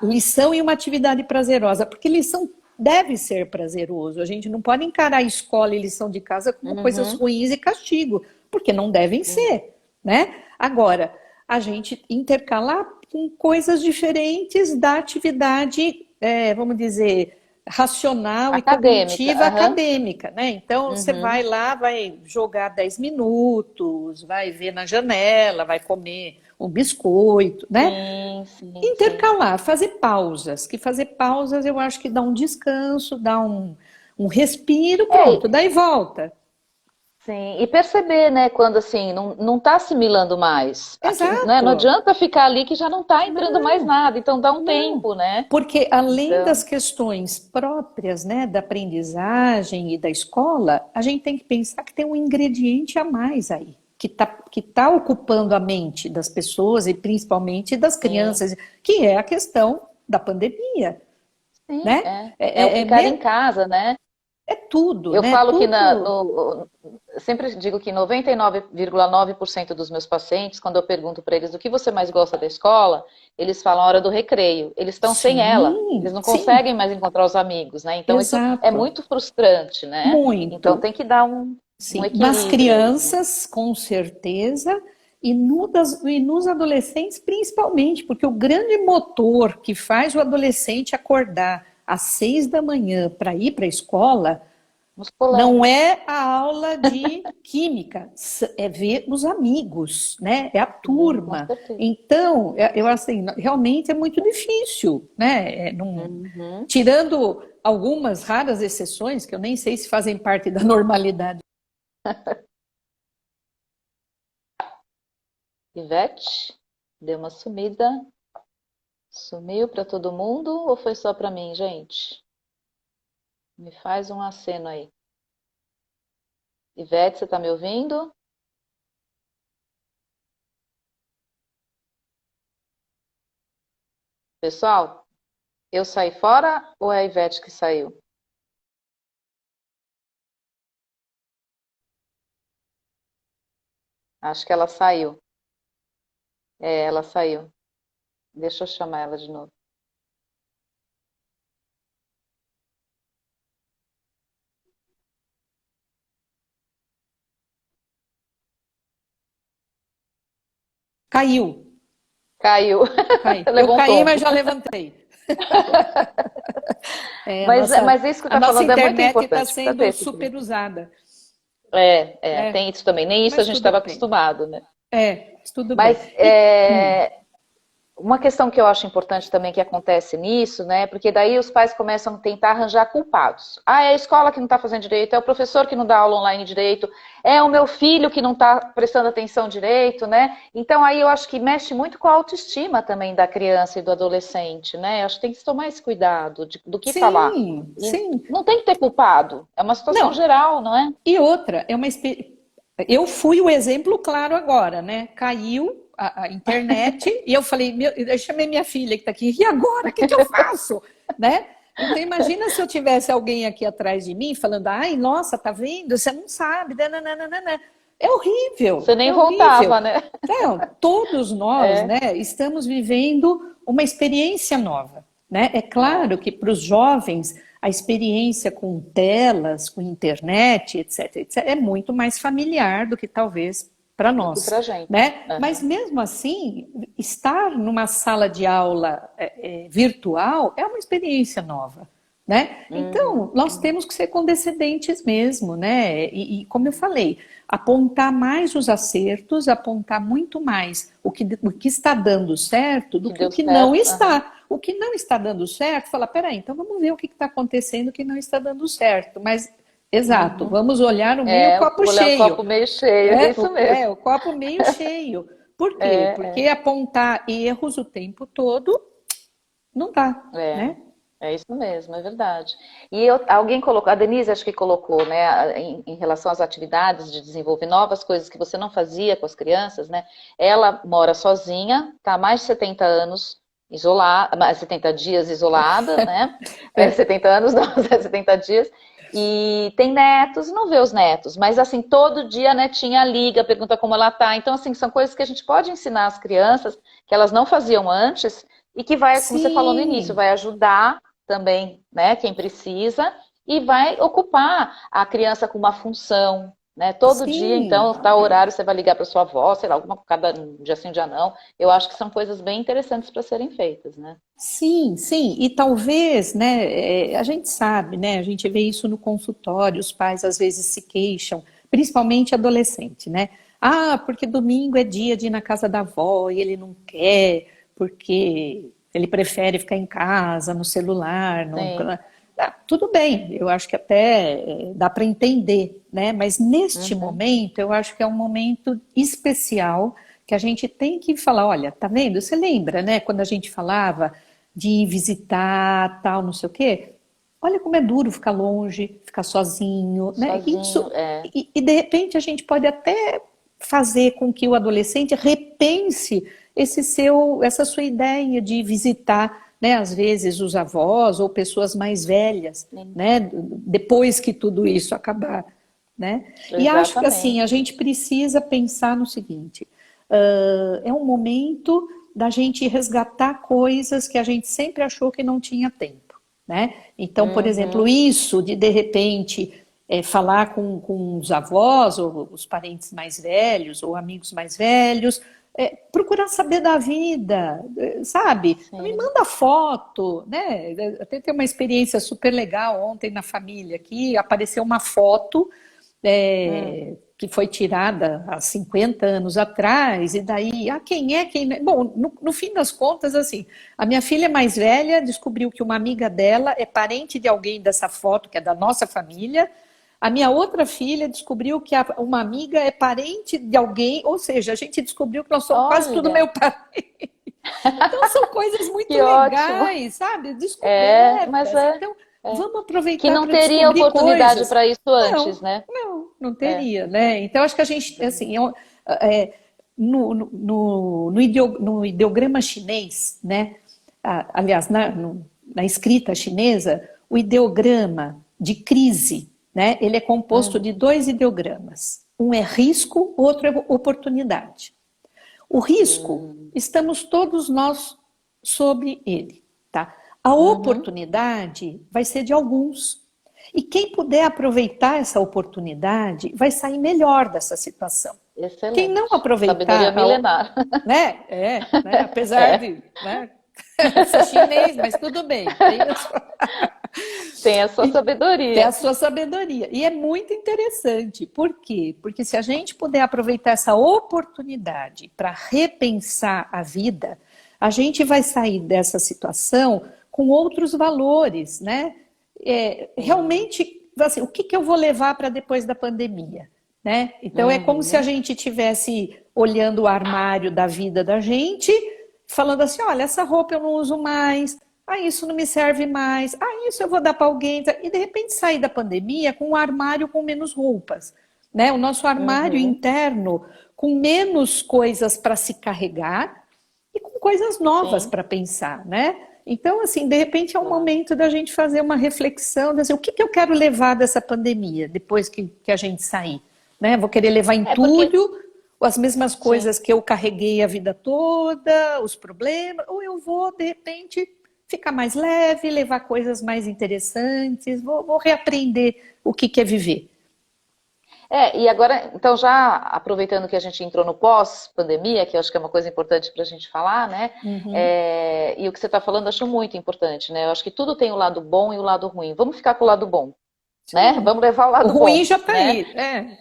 lição e uma atividade prazerosa, porque lição deve ser prazeroso. A gente não pode encarar a escola e lição de casa como coisas Uhum. ruins e castigo, porque não devem ser, né? Agora, a gente intercalar com coisas diferentes da atividade, vamos dizer, racional e Acadêmica, cognitiva aham. acadêmica, né? Então, você vai Uhum. lá, vai jogar 10 minutos, vai ver na janela, vai comer um biscoito, né? Sim, sim, sim. Intercalar, fazer pausas, que fazer pausas eu acho que dá um descanso, dá um respiro, É, pronto, daí volta. sim, e perceber, né, quando assim, não está assimilando mais. Aqui, né, não Exato. adianta ficar ali que já não está entrando mais Não, nada, então dá um não. tempo, né? Porque além das Então, questões próprias, né, da aprendizagem e da escola, a gente tem que pensar que tem um ingrediente a mais aí, que tá ocupando a mente das pessoas e principalmente das sim, crianças, que é a questão da pandemia, sim, né? é o É, é, ficar em casa, né? é tudo, Eu né? falo que Tudo. eu sempre digo que 99,9% dos meus pacientes, quando eu pergunto para eles o que você mais gosta da escola, eles falam a hora do recreio. Eles estão sem ela, eles Sim, não sim, conseguem mais encontrar os amigos, né? Então isso é exato. muito frustrante, né? Então Muito. tem que dar um Sim, nas equilíbrio aí, né? crianças, com certeza, e, e nos adolescentes, principalmente, porque o grande motor que faz o adolescente acordar às 6 da manhã para ir para a escola Nos não colegas. é a aula de química, é ver os amigos, né? É a Sim, com turma. certeza. Então, eu assim, realmente é muito difícil, né? Uhum. Tirando algumas raras exceções, que eu nem sei se fazem parte da normalidade. Ivete, deu uma sumida. Sumiu para todo mundo ou foi só para mim, gente? Me faz um aceno aí. Ivete, você está me ouvindo? Pessoal, eu saí fora ou é a Ivete que saiu? Acho que ela saiu. É, ela saiu. Deixa eu chamar ela de novo. Caiu, Caiu. caiu. Eu Levou um caí, mas tombo. já levantei. Mas isso que A está nossa falando é muito internet está importante. Precisa ter sendo esse super equilíbrio. usada. Tem É, isso também. Nem isso a mas gente tudo estava bem. acostumado, né? Tudo bem. Mas Hum, uma questão que eu acho importante também que acontece nisso, né? Porque daí os pais começam a tentar arranjar culpados. Ah, é a escola que não está fazendo direito, é o professor que não dá aula online direito, é o meu filho que não está prestando atenção direito, né? Então aí eu acho que mexe muito com a autoestima também da criança e do adolescente, né? Eu acho que tem que tomar esse cuidado do que falar. sim, E sim. não tem que ter culpado. É uma situação Não, geral, não é? e outra, eu fui o exemplo claro agora, né? Caiu a internet e eu falei, eu chamei minha filha que está aqui, e agora? O que que eu faço? Né? Então imagina se eu tivesse alguém aqui atrás de mim falando, ai, nossa, tá vendo? Você não sabe, nananana. É horrível, Você nem é horrível. voltava, né? Então, todos nós, É, né, estamos vivendo uma experiência nova, né? É é, claro que para os jovens a experiência com telas, com internet, etc, etc, é muito mais familiar do que talvez para do que nós, pra gente. né? Mas Aham. mesmo assim, estar numa sala de aula virtual é uma experiência nova. Né? Uhum, Então, nós uhum. temos que ser condescendentes mesmo, né? E como eu falei, apontar mais os acertos, apontar muito mais o que está dando certo do Que que o deu que não certo. Aham. está. O que não está dando certo, fala, peraí, então vamos ver o que está acontecendo que não está dando certo. Mas Exato, Uhum. vamos olhar o meio copo Olhar o cheio. copo meio cheio, é isso mesmo. O copo meio cheio. Por quê? É, Porque apontar erros o tempo todo não dá, é, né? é isso mesmo, é verdade. E alguém colocou, a Denise acho que colocou, né, em relação às atividades de desenvolver novas coisas que você não fazia com as crianças, né? Ela mora sozinha, está há mais de 70 anos isolada, mais de 70 dias isolada, né? 70 anos, não, 70 dias. E tem netos, não vê os netos, mas assim, todo dia a netinha liga, pergunta como ela tá. Então, assim, são coisas que a gente pode ensinar às crianças que elas não faziam antes e que vai, como você falou no início, Sim, vai ajudar também, né, quem precisa, e vai ocupar a criança com uma função, né? Todo dia, então, sim, tal horário você vai ligar para sua avó, sei lá, alguma cada dia sim, dia não. Eu acho que são coisas bem interessantes para serem feitas, né? sim, sim. E talvez, né, a gente sabe, né, a gente vê isso no consultório, os pais às vezes se queixam, principalmente adolescente, né? Ah, porque domingo é dia de ir na casa da avó e ele não quer, porque ele prefere ficar em casa, no celular, no... Sim. Tudo bem, eu acho que até dá para entender, né? Mas neste Uhum. momento, eu acho que é um momento especial que a gente tem que falar, olha, tá vendo? Você lembra, né, quando a gente falava de ir visitar, tal, não sei o quê? Olha como é duro ficar longe, ficar sozinho, né? Sozinho, Isso, é. e de repente a gente pode até fazer com que o adolescente repense essa sua ideia de visitar, né, às vezes os avós ou pessoas mais velhas, Sim. né, depois que tudo isso acabar, né? E acho que assim, a Exatamente. gente precisa pensar no seguinte, é um momento da gente resgatar coisas que a gente sempre achou que não tinha tempo, né? Então, por exemplo, Uhum. isso de repente falar com os avós ou os parentes mais velhos ou amigos mais velhos, procurar saber da vida, sabe? Me Sim. manda foto, né? Até tem uma experiência super legal ontem na família aqui, apareceu uma foto Hum. que foi tirada há 50 anos atrás, e daí, quem é, quem não é? Bom, no fim das contas, assim, a minha filha mais velha descobriu que uma amiga dela é parente de alguém dessa foto, que é da nossa família, a minha outra filha descobriu que uma amiga é parente de alguém, ou seja, a gente descobriu que nós somos quase tudo Olha, meu pai. Então são coisas muito que ótimo. legais, sabe? É, mas Descobertas. é, Então, é. vamos Que aproveitar não para teria descobrir oportunidade coisas. para isso Não, antes, né? não É. teria, né? Então acho que a gente, assim, é, no ideograma chinês, né? Aliás, na escrita chinesa, o ideograma de crise, né? Ele é composto de Uhum. dois ideogramas. Um é risco, o outro é oportunidade. O risco, Hum. estamos todos nós sobre ele, tá? A Uhum. oportunidade vai ser de alguns. E quem puder aproveitar essa oportunidade vai sair melhor dessa situação. Quem não Excelente. Sabedoria aproveitar, milenar. né, apesar É, de, né, ser chinês, mas tudo bem, tem a sua tem a sabedoria. sua sabedoria. E é muito interessante. Por quê? Porque se a gente puder aproveitar essa oportunidade para repensar a vida, a gente vai sair dessa situação com outros valores, né? Sim. Realmente, assim, o que que eu vou levar para depois da pandemia? Né? Então é como se a Uhum. gente tivesse olhando o armário da vida da gente, falando assim, olha, essa roupa eu não uso mais, isso não me serve mais, isso eu vou dar para alguém, e de repente sair da pandemia com um armário com menos roupas, né? O nosso armário Uhum. interno com menos coisas para se carregar e com coisas novas Sim, para pensar, né? Então, assim, de repente é um claro. momento da gente fazer uma reflexão, de assim, o que que eu quero levar dessa pandemia depois que a gente sair, né? Vou querer levar É porque, entulho, as mesmas sim. coisas que eu carreguei a vida toda, os problemas, ou eu vou, de repente, ficar mais leve, levar coisas mais interessantes, vou reaprender o que é viver. E agora, então, já aproveitando que a gente entrou no pós-pandemia, que eu acho que é uma coisa importante para a gente falar, né? Uhum. E o que você está falando, eu acho muito importante, né? Eu acho que tudo tem o lado bom e o lado ruim. Vamos ficar com o lado bom, né? Sim. Vamos levar o O lado ruim bom, já está né? aí.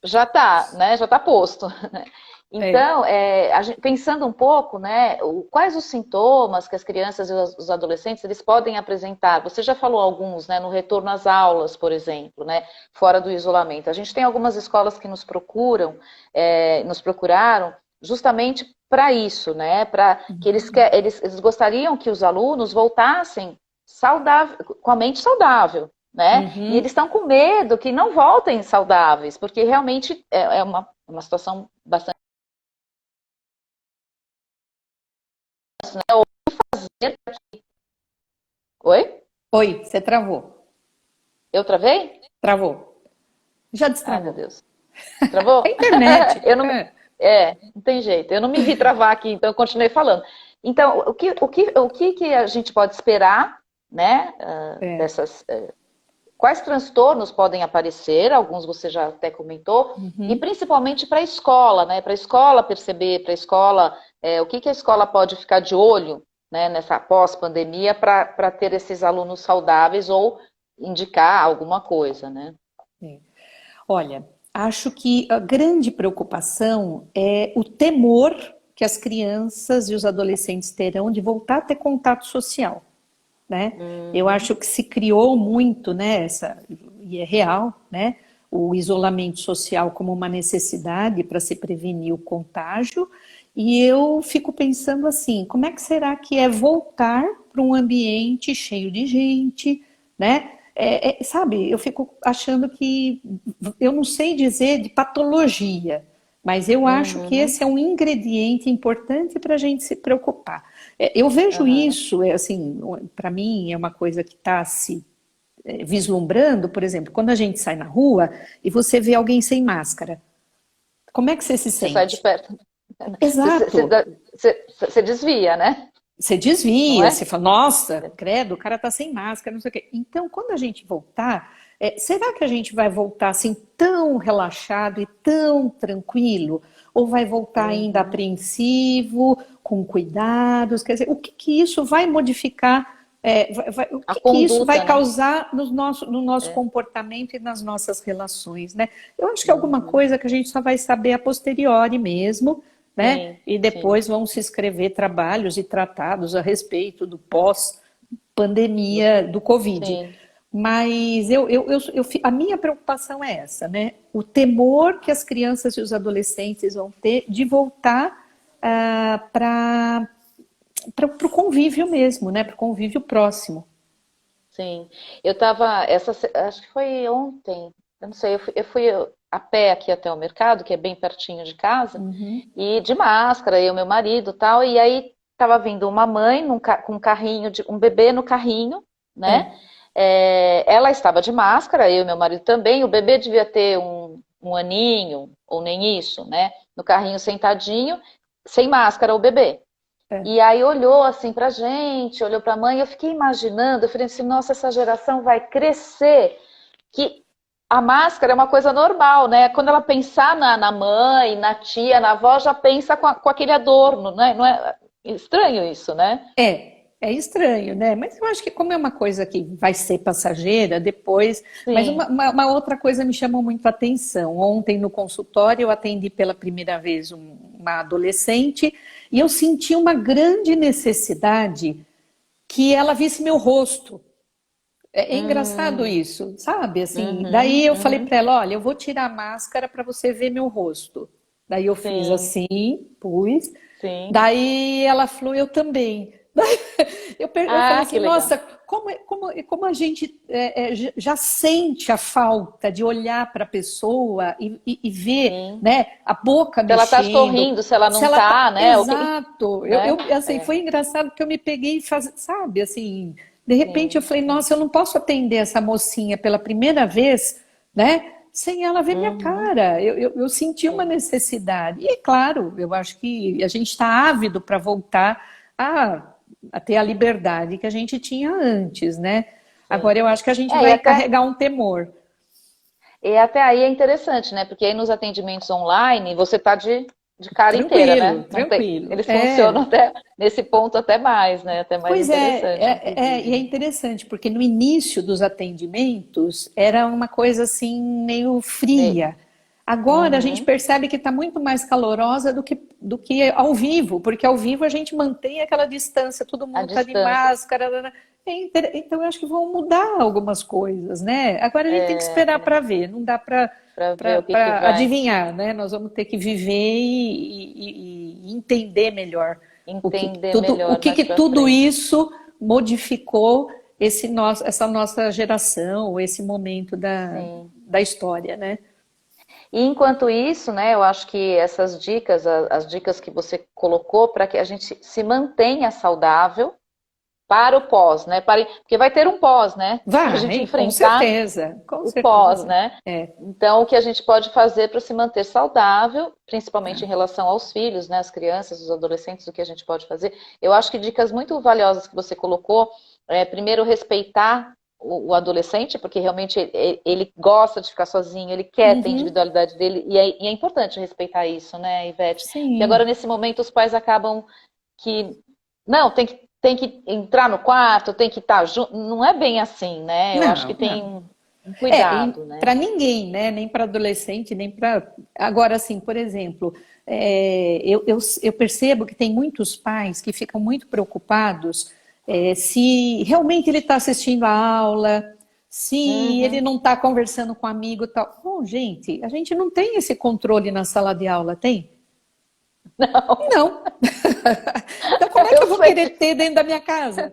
Já tá, né? Já tá posto. Então, pensando um pouco, né, quais os sintomas que as crianças e os adolescentes eles podem apresentar? Você já falou alguns, né, no retorno às aulas, por exemplo, né, fora do isolamento. A gente tem algumas escolas que nos procuraram justamente para isso, né, para que eles gostariam que os alunos voltassem com a mente saudável, né? E eles estão com medo que não voltem saudáveis, porque realmente é uma situação bastante. Oi? Oi, você travou. Eu travei? Travou. Já Ai, meu destravou. Deus. Travou? É internet. Eu não, não tem jeito. Eu não me vi travar aqui, então eu continuei falando. Então, o que a gente pode esperar, né, dessas... quais transtornos podem aparecer? Alguns você já até comentou. E principalmente para a escola, né? Para a escola perceber, para a escola... o que a escola pode ficar de olho, né, nessa pós-pandemia para ter esses alunos saudáveis ou indicar alguma coisa, né? Olha, acho que a grande preocupação é o temor que as crianças e os adolescentes terão de voltar a ter contato social, né? Eu acho que se criou muito, né, e é real, né, o isolamento social como uma necessidade para se prevenir o contágio, e eu fico pensando assim, como é que será que é voltar para um ambiente cheio de gente, né? Sabe, eu fico achando que, eu não sei dizer de patologia, mas eu acho que esse é um ingrediente importante para a gente se preocupar. Eu vejo isso, assim, para mim é uma coisa que está se vislumbrando, por exemplo, quando a gente sai na rua e você vê alguém sem máscara, como é que você se Você sai de sente? perto. Exato. Você desvia, né? Você Não desvia, é? você fala, nossa, credo, o cara tá sem máscara, não sei o quê. Então, quando a gente voltar, será que a gente vai voltar assim tão relaxado e tão tranquilo? Ou vai voltar ainda apreensivo, com cuidados? Quer dizer, o que que isso vai modificar? O A que isso conduta, vai né? causar no nosso comportamento e nas nossas relações, né? Eu acho que é alguma coisa que a gente só vai saber a posteriori mesmo, né? Sim, E sim. depois vão se escrever trabalhos e tratados a respeito do pós-pandemia do Covid. Sim. Mas a minha preocupação é essa, né? O temor que as crianças e os adolescentes vão ter de voltar para o convívio mesmo, né? Para o convívio próximo. Sim, acho que foi ontem, eu não sei, eu fui a pé aqui até o mercado, que é bem pertinho de casa, e de máscara, eu e meu marido e tal, e aí tava vindo uma mãe com um carrinho, um bebê no carrinho, né? Ela estava de máscara, eu e meu marido também, o bebê devia ter um aninho, ou nem isso, né? No carrinho sentadinho, sem máscara o bebê. E aí olhou assim pra gente, olhou pra mãe, eu fiquei imaginando, eu falei assim, nossa, essa geração vai crescer, que a máscara é uma coisa normal, né? Quando ela pensar na mãe, na tia, na avó, já pensa com aquele adorno, né? Não é estranho isso, né? É estranho, né? Mas eu acho que como é uma coisa que vai ser passageira depois. Mas Sim. uma outra coisa me chamou muito a atenção. Ontem no consultório eu atendi pela primeira vez uma adolescente e eu senti uma grande necessidade que ela visse meu rosto. É engraçado isso, sabe? Assim, daí eu falei para ela, olha, eu vou tirar a máscara para você ver meu rosto. Daí eu fiz Sim, assim, pus. sim. Daí ela falou, eu também. Daí eu falei Ah, assim, que legal. nossa, como a gente já sente a falta de olhar para a pessoa e ver, Sim. né, a boca Se ela tá mexendo, sorrindo, se ela se não ela tá... tá, né? Exato. Né? Assim, foi engraçado que eu me peguei, sabe, assim, de repente eu Sim, falei, sim. nossa, eu não posso atender essa mocinha pela primeira vez, né? Sem ela ver minha Uhum, cara. Eu senti uma sim, necessidade. E é claro, eu acho que a gente está ávido para voltar a ter a liberdade que a gente tinha antes, né? sim. Agora eu acho que a gente E vai até carregar um temor. E até aí é interessante, né? Porque aí nos atendimentos online você tá de cara inteira, Tranquilo, né? Não tem, tranquilo. eles funcionam até nesse ponto até mais, né? Até mais Pois interessante, e é inclusive. interessante, porque no início dos atendimentos era uma coisa assim meio E- fria. Agora a gente Uhum. percebe que está muito mais calorosa do que ao vivo, porque ao vivo a gente mantém aquela distância, todo A mundo está de distância. máscara. Então eu acho que vão mudar algumas coises, né? Agora a gente tem que esperar para ver, não dá para Para ver o que que vai adivinhar, né? Nós vamos ter que viver e entender melhor entender o melhor que mais que para tudo frente. isso modificou essa nossa geração, esse momento Sim. da história, né? E enquanto isso, né, eu acho que essas dicas, as dicas que você colocou para que a gente se mantenha saudável para o pós, né? Porque vai ter um pós, né? Para a gente Vai, com enfrentar certeza, com o pós, certeza. né? É, Então, o que a gente pode fazer para se manter saudável, principalmente em relação aos filhos, né, as crianças, os adolescentes, o que a gente pode fazer? Eu acho que dicas muito valiosas que você colocou, primeiro respeitar o adolescente, porque realmente ele gosta de ficar sozinho, ele quer ter a uhum, individualidade dele, e é importante respeitar isso, né, Ivete? Porque sim, agora, nesse momento, os pais acabam que, não, tem que entrar no quarto, tem que estar junto, não é bem assim, né? Eu acho que não, tem não. um cuidado, né? Para ninguém, né? Nem para adolescente, nem para. Agora, assim, por exemplo, eu percebo que tem muitos pais que ficam muito preocupados se realmente ele está assistindo a aula, se ele Uhum. não está conversando com um amigo e tal. Bom, gente, a gente não tem esse controle na sala de aula, tem? Não, Não. Então, como é que eu eu vou sei querer disso. ter dentro da minha casa?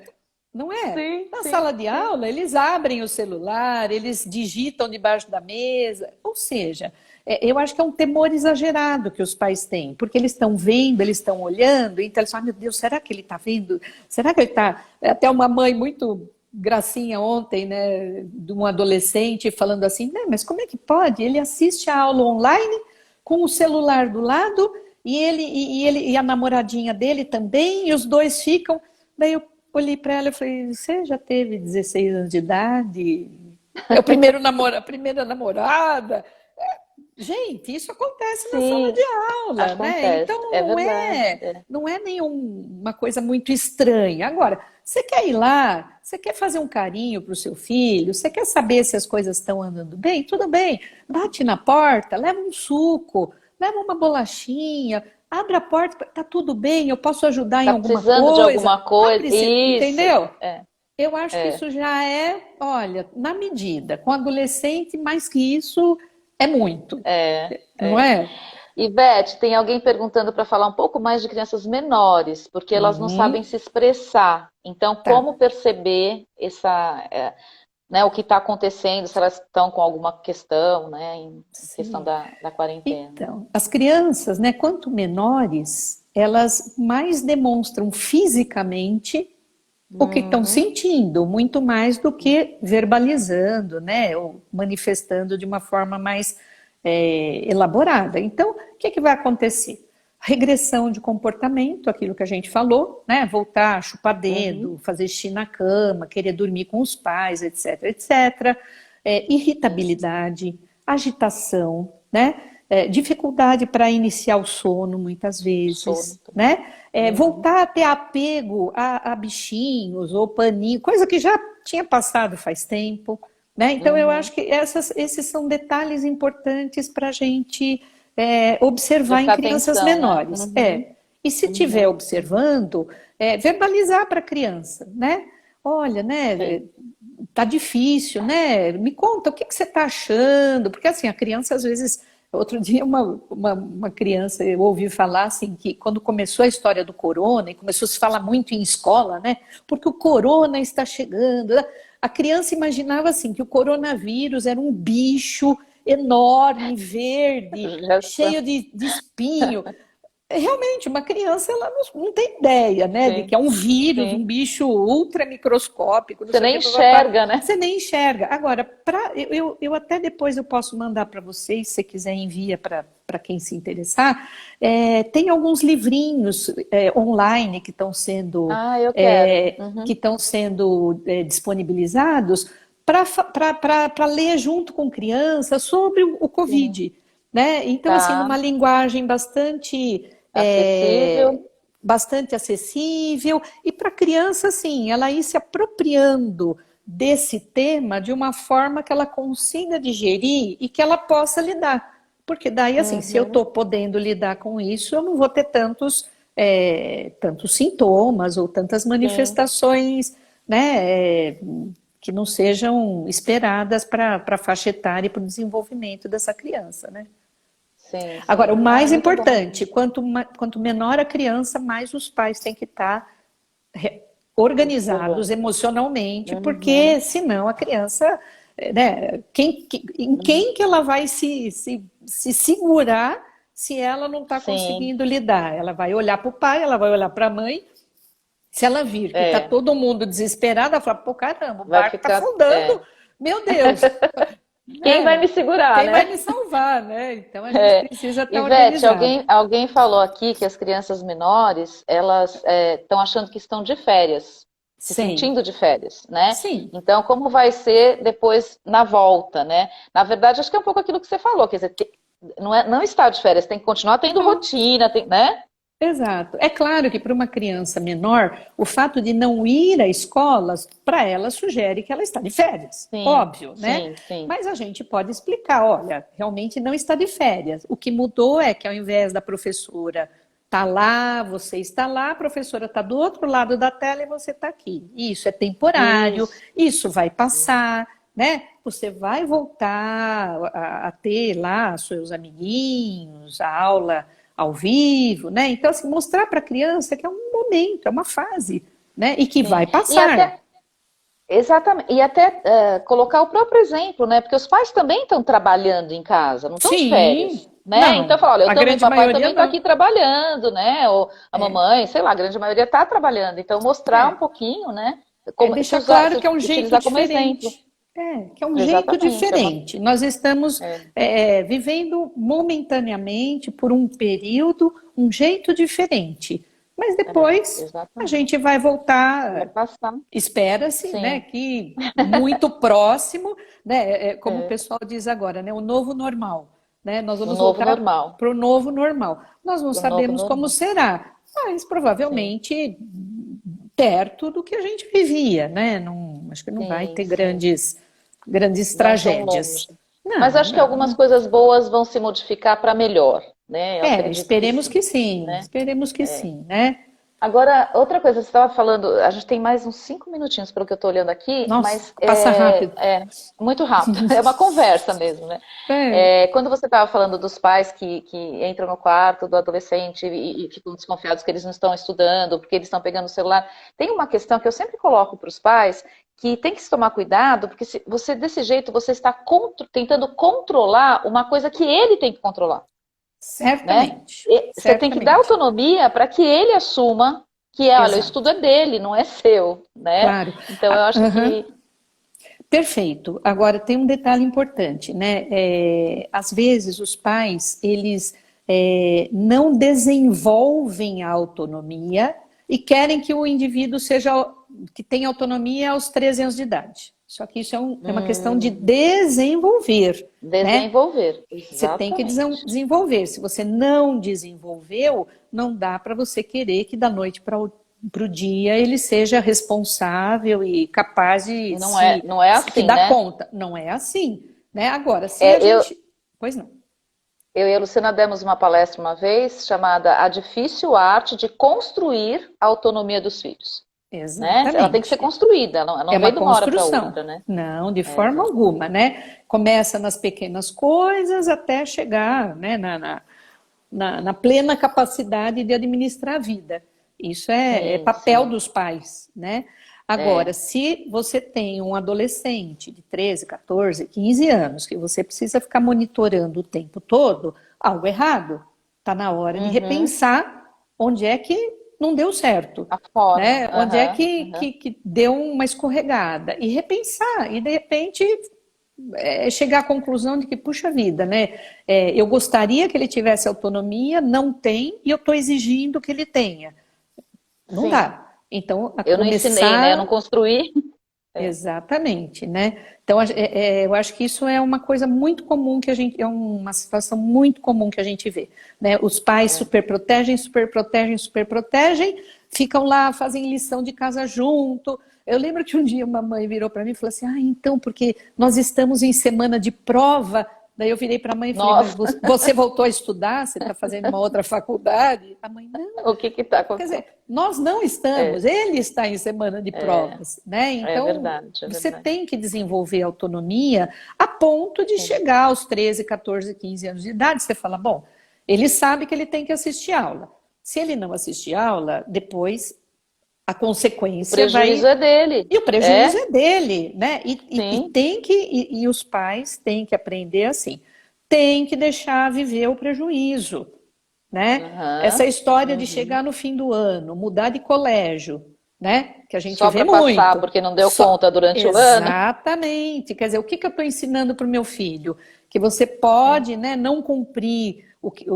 Não é? Sim, Na sim, sala de sim. aula, eles abrem o celular, eles digitam debaixo da mesa. Ou seja, eu acho que é um temor exagerado que os pais têm, porque eles estão vendo, eles estão olhando, então eles falam, meu Deus, será que ele está vendo? Será que ele está. Até uma mãe muito gracinha ontem, né, de um adolescente falando assim, né, mas como é que pode? Ele assiste a aula online com o celular do lado e a namoradinha dele também, e os dois ficam. Daí eu olhei para ela e falei: Você já teve 16 anos de idade? É o a primeira namorada? Gente, isso acontece na sala de Sim, aula, né? acontece. Então É verdade. É. não é nenhuma coisa muito estranha. Agora, você quer ir lá, você quer fazer um carinho para o seu filho, você quer saber se as coisas estão andando bem? Tudo bem. Bate na porta, leva um suco, leva uma bolachinha, abre a porta, tá tudo bem, eu posso ajudar em Tá alguma precisando de coisa. alguma coisa? Isso. Entendeu? É, Eu acho que é, isso já é, olha, na medida. Com adolescente, mais que isso, é muito, é, não é. é? Ivete, tem alguém perguntando para falar um pouco mais de crianças menores, porque elas não sabem Uhum, se expressar. Então, tá. como perceber né, o que está acontecendo, se elas estão com alguma questão, né, em questão Sim. da quarentena? Então, as crianças, né, quanto menores, elas mais demonstram fisicamente o que estão Uhum, sentindo, muito mais do que verbalizando, né, ou manifestando de uma forma mais elaborada. Então, o que vai acontecer? Regressão de comportamento, aquilo que a gente falou, né, voltar a chupar uhum, dedo, fazer xixi na cama, querer dormir com os pais, etc, etc. Irritabilidade, agitação, né, dificuldade para iniciar o sono, muitas sono vezes, também. né? Uhum, Voltar a ter apego a bichinhos ou paninho, coisa que já tinha passado faz tempo. Né? Então, eu acho uhum. que esses são detalhes importantes para a gente observar em Prestar crianças atenção, né? menores. Uhum, E se tiver uhum, observando, verbalizar para a criança, né? Olha, né? sim. Tá difícil, né? Me conta o que você está achando, porque assim a criança às vezes. Outro dia, uma criança, eu ouvi falar assim, que quando começou a história do corona, e começou a se falar muito em escola, né? Porque o corona está chegando. A criança imaginava assim, que o coronavírus era um bicho enorme, verde, Já cheio está. de espinho. Realmente, uma criança ela não tem ideia, né, de que Sim, é um vírus, um sim. bicho ultra microscópico, não Você sei o nem que, papapá. enxerga, né? Você nem enxerga. Agora, eu até depois eu posso mandar para vocês, se você quiser envia para quem se interessar. Tem alguns livrinhos online Ah, eu quero. que Uhum, estão sendo disponibilizados para ler junto com crianças sobre o sim. Covid, né? Então, assim, numa Tá. linguagem Acessível. bastante acessível e para a criança, assim, ela ir se apropriando desse tema de uma forma que ela consiga digerir e que ela possa lidar. Porque daí, assim, se eu estou podendo lidar com isso, eu não vou ter tantos sintomas ou tantas Sim, manifestações, né, que não sejam esperadas para a faixa etária e para o desenvolvimento dessa criança, né? sim, Agora, o sim. Não, é mais muito bom. importante, quanto menor a criança, mais os pais têm que estar organizados Observando. emocionalmente, Uhum, porque senão a criança, né, em uhum. quem que ela vai se segurar se ela não está Sim, conseguindo lidar? Ela vai olhar para o pai, ela vai olhar para a mãe. Se ela vir que está é. todo mundo desesperado, ela fala: pô, caramba, o Vai barco está ficar. afundando, É. meu Deus, Quem vai me né? segurar, Quem vai né? me salvar, né? Então a gente É. precisa estar Ivete, organizado. alguém falou aqui que as crianças menores, elas estão achando que estão de férias, se Sim, sentindo de férias, né? sim. Então, como vai ser depois na volta, né? Na verdade, acho que é um pouco aquilo que você falou, quer dizer, não está de férias, tem que continuar tendo Não, rotina, né? exato. É claro que para uma criança menor, o fato de não ir à escola, para ela sugere que ela está de férias. Sim, Óbvio, né? sim, sim. Mas a gente pode explicar, olha, realmente não está de férias. O que mudou é que ao invés da professora estar lá, você está lá, a professora está do outro lado da tela e você está aqui. Isso é temporário, Isso. isso vai passar, né? Você vai voltar a ter lá seus amiguinhos, a aula ao vivo, né? Então, assim, mostrar para a criança que é um momento, é uma fase, né? E que Sim. vai E passar. até, exatamente, e até colocar o próprio exemplo, né? Porque os pais também estão trabalhando em casa, não estão de Sim, férias, né? Então, não, fala, olha, eu a também, grande papai maioria também está não. aqui trabalhando, né? Ou a É, mamãe, sei lá, a grande maioria está trabalhando. Então, mostrar um é, pouquinho, né? é Como, deixar claro se que é um jeito utilizar como exemplo. diferente. É, que é um jeito Exatamente. diferente. Nós estamos É, vivendo momentaneamente, por um período, um jeito diferente. Mas depois a exatamente. gente vai Vai voltar. passar. Espera-se, né, Sim. que muito próximo, né, como o É, pessoal diz agora, né, o novo normal, né, nós o vamos novo voltar normal. para o novo normal. Nós não O novo sabemos como normal. será, mas Sim, provavelmente perto do que a gente vivia, né? Não, acho que não vai sim, ter sim. grandes Não tão tragédias. longe. Mas Não, acho que algumas não. coisas boas vão se modificar para melhor, né? Eu acredito que sim, né? Esperemos que sim, né? Agora, outra coisa, você estava falando, a gente tem mais uns 5 minutinhos pelo que eu estou olhando aqui, Nossa, mas passa rápido. é muito rápido, é uma conversa mesmo, né? É, Quando você estava falando dos pais que entram no quarto do adolescente e ficam desconfiados que eles não estão estudando, porque eles estão pegando o celular, tem uma questão que eu sempre coloco para os pais, que tem que se tomar cuidado, porque se você desse jeito você está tentando controlar uma coisa que ele tem que controlar, né? certamente, E você tem que dar certamente. autonomia para que ele assuma que olha, o estudo Exato. é dele, não é seu, né? Claro. Então eu acho Aham. que Perfeito. Agora tem um detalhe importante, né? Às vezes os pais eles não desenvolvem a autonomia e querem que o indivíduo que tenha autonomia aos 13 anos de idade. Só que isso é uma questão de hum, desenvolver, né? desenvolver, Você tem que exatamente. desenvolver. Se você não desenvolveu, não dá para você querer que da noite para o dia ele seja responsável e capaz de Não é se assim, dar né? conta. Não é assim, né? Agora, se a É, gente. Pois não. eu e a Luciana demos uma palestra uma vez chamada A Difícil Arte de Construir a Autonomia dos Filhos, né? Ela tem que ser Exatamente. construída, ela É não uma vem de uma hora para construção. outra, né? Não, de É, forma alguma, exatamente. né? Começa nas pequenas coisas até chegar, né, na plena capacidade de administrar a vida. Isso é Sim, papel sim. dos pais, né? Agora, É. se você tem um adolescente de 13, 14, 15 anos que você precisa ficar monitorando o tempo todo, algo errado. Está na hora de Uhum. repensar onde é que não deu certo, A forma. né? Onde é Aham, aham. que deu uma escorregada e repensar e de repente chegar à conclusão de que, puxa vida, né? Eu gostaria que ele tivesse autonomia, não tem, e eu estou exigindo que ele tenha. Não Sim. dá. Então, a Eu não ensinei, né? Eu começar não construí. É. exatamente, né? Então, eu acho que isso é uma coisa muito comum que a gente, é uma situação muito comum que a gente vê, né? Os pais É. superprotegem, superprotegem, superprotegem, ficam lá, fazem lição de casa junto. Eu lembro que um dia uma mãe virou para mim e falou assim: ah, então, porque nós estamos em semana de prova, Daí eu virei para a mãe e falei, mas Nossa, você voltou a estudar? Você está fazendo uma outra faculdade? A mãe, não. o que está Quer acontecendo? dizer, nós não É, estamos, ele está em semana de é, provas, né? é Então, verdade, é você verdade. tem que desenvolver autonomia a ponto de Sim. chegar aos 13, 14, 15 anos de idade. Você fala, bom, ele sabe que ele tem que assistir aula. Se ele não assistir aula, depois a O consequência prejuízo vai. é dele. E o prejuízo É, é dele, né? sim. E os pais têm que aprender assim. Tem que deixar viver o prejuízo, né? Essa Aham, história de uhum. chegar no fim do ano, mudar de colégio, né? Que a gente Só vê para passar, muito. porque não deu Só... conta durante o ano. Exatamente. Quer dizer, o que que eu estou ensinando para o meu filho? Que você Sim, pode, né, não cumprir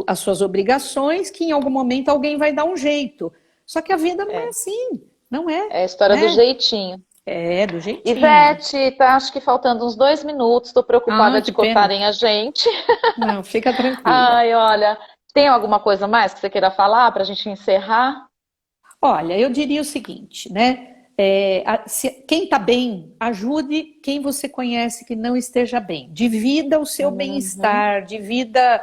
as suas obrigações, que em algum momento alguém vai dar um jeito. Só que a vida não é é. assim, não é, É a história do né? jeitinho. É do jeitinho. Ivete, tá acho que faltando uns 2 minutos. Estou Ah, preocupada que de pena. cortarem a gente. Não, fica tranquila. Ai, olha, tem alguma coisa mais que você queira falar para a gente encerrar? Olha, eu diria o seguinte, né? Quem está bem, ajude quem você conhece que não esteja bem. Divida o seu Uhum. bem-estar, divida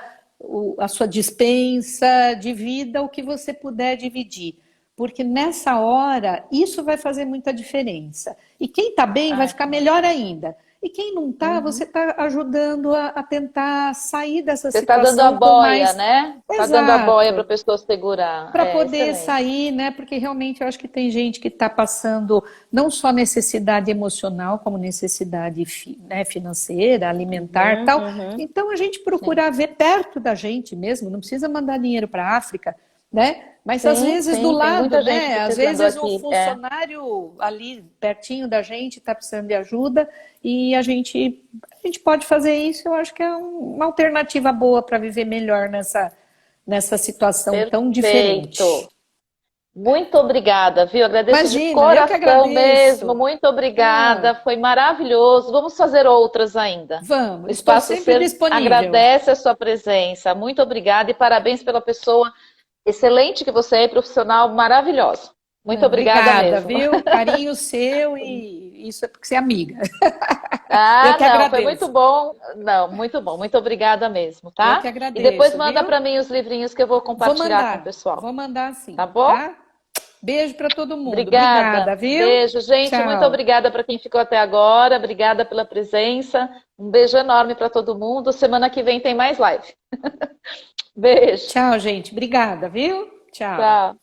a sua despensa, divida o que você puder dividir. Porque nessa hora, isso vai fazer muita diferença. E quem está bem vai Ai, ficar melhor ainda. E quem não está, você uhum. está ajudando a tentar sair dessa Você está dando a situação com boia, mais. né? Está dando a boia para a Exato, pessoa segurar. para É, poder excelente. sair, né? Porque realmente eu acho que tem gente que está passando não só necessidade emocional, como necessidade, né, financeira, alimentar, Uhum, tal. uhum. Então a gente Sim. procurar ver perto da gente mesmo, não precisa mandar dinheiro para a África, né? Mas às Sim, vezes do sim, tem lado, muita gente né? Às precisando vezes um aqui. É, funcionário ali pertinho da gente está precisando de ajuda e a gente pode fazer isso. Eu acho que é uma alternativa boa para viver melhor nessa situação tão diferente. perfeito. Muito obrigada, viu? Agradeço de Imagina, eu que coração mesmo. agradeço. Muito Ah, obrigada. Foi maravilhoso. Vamos fazer outras ainda. vamos, O estou Espaço sempre Ser disponível. agradece a sua presença. Muito obrigada e parabéns pela pessoa excelente que você é e profissional maravilhosa. Muito Não, obrigada obrigada, mesmo. viu? Carinho seu e isso é porque você é amiga. Eu Ah, que não, foi muito agradeço. bom. Não, muito bom. Muito obrigada mesmo, Eu que tá? E depois agradeço, manda viu? para mim os livrinhos que eu vou compartilhar com o pessoal, Vou mandar tá sim, bom? tá? Beijo para todo mundo. Obrigada. Obrigada, viu? Beijo, gente. Muito Tchau. obrigada para quem ficou até agora. Obrigada pela presença. Um beijo enorme para todo mundo. Semana que vem tem mais live. Beijo. Tchau, gente. Obrigada, viu? Tchau. Tchau.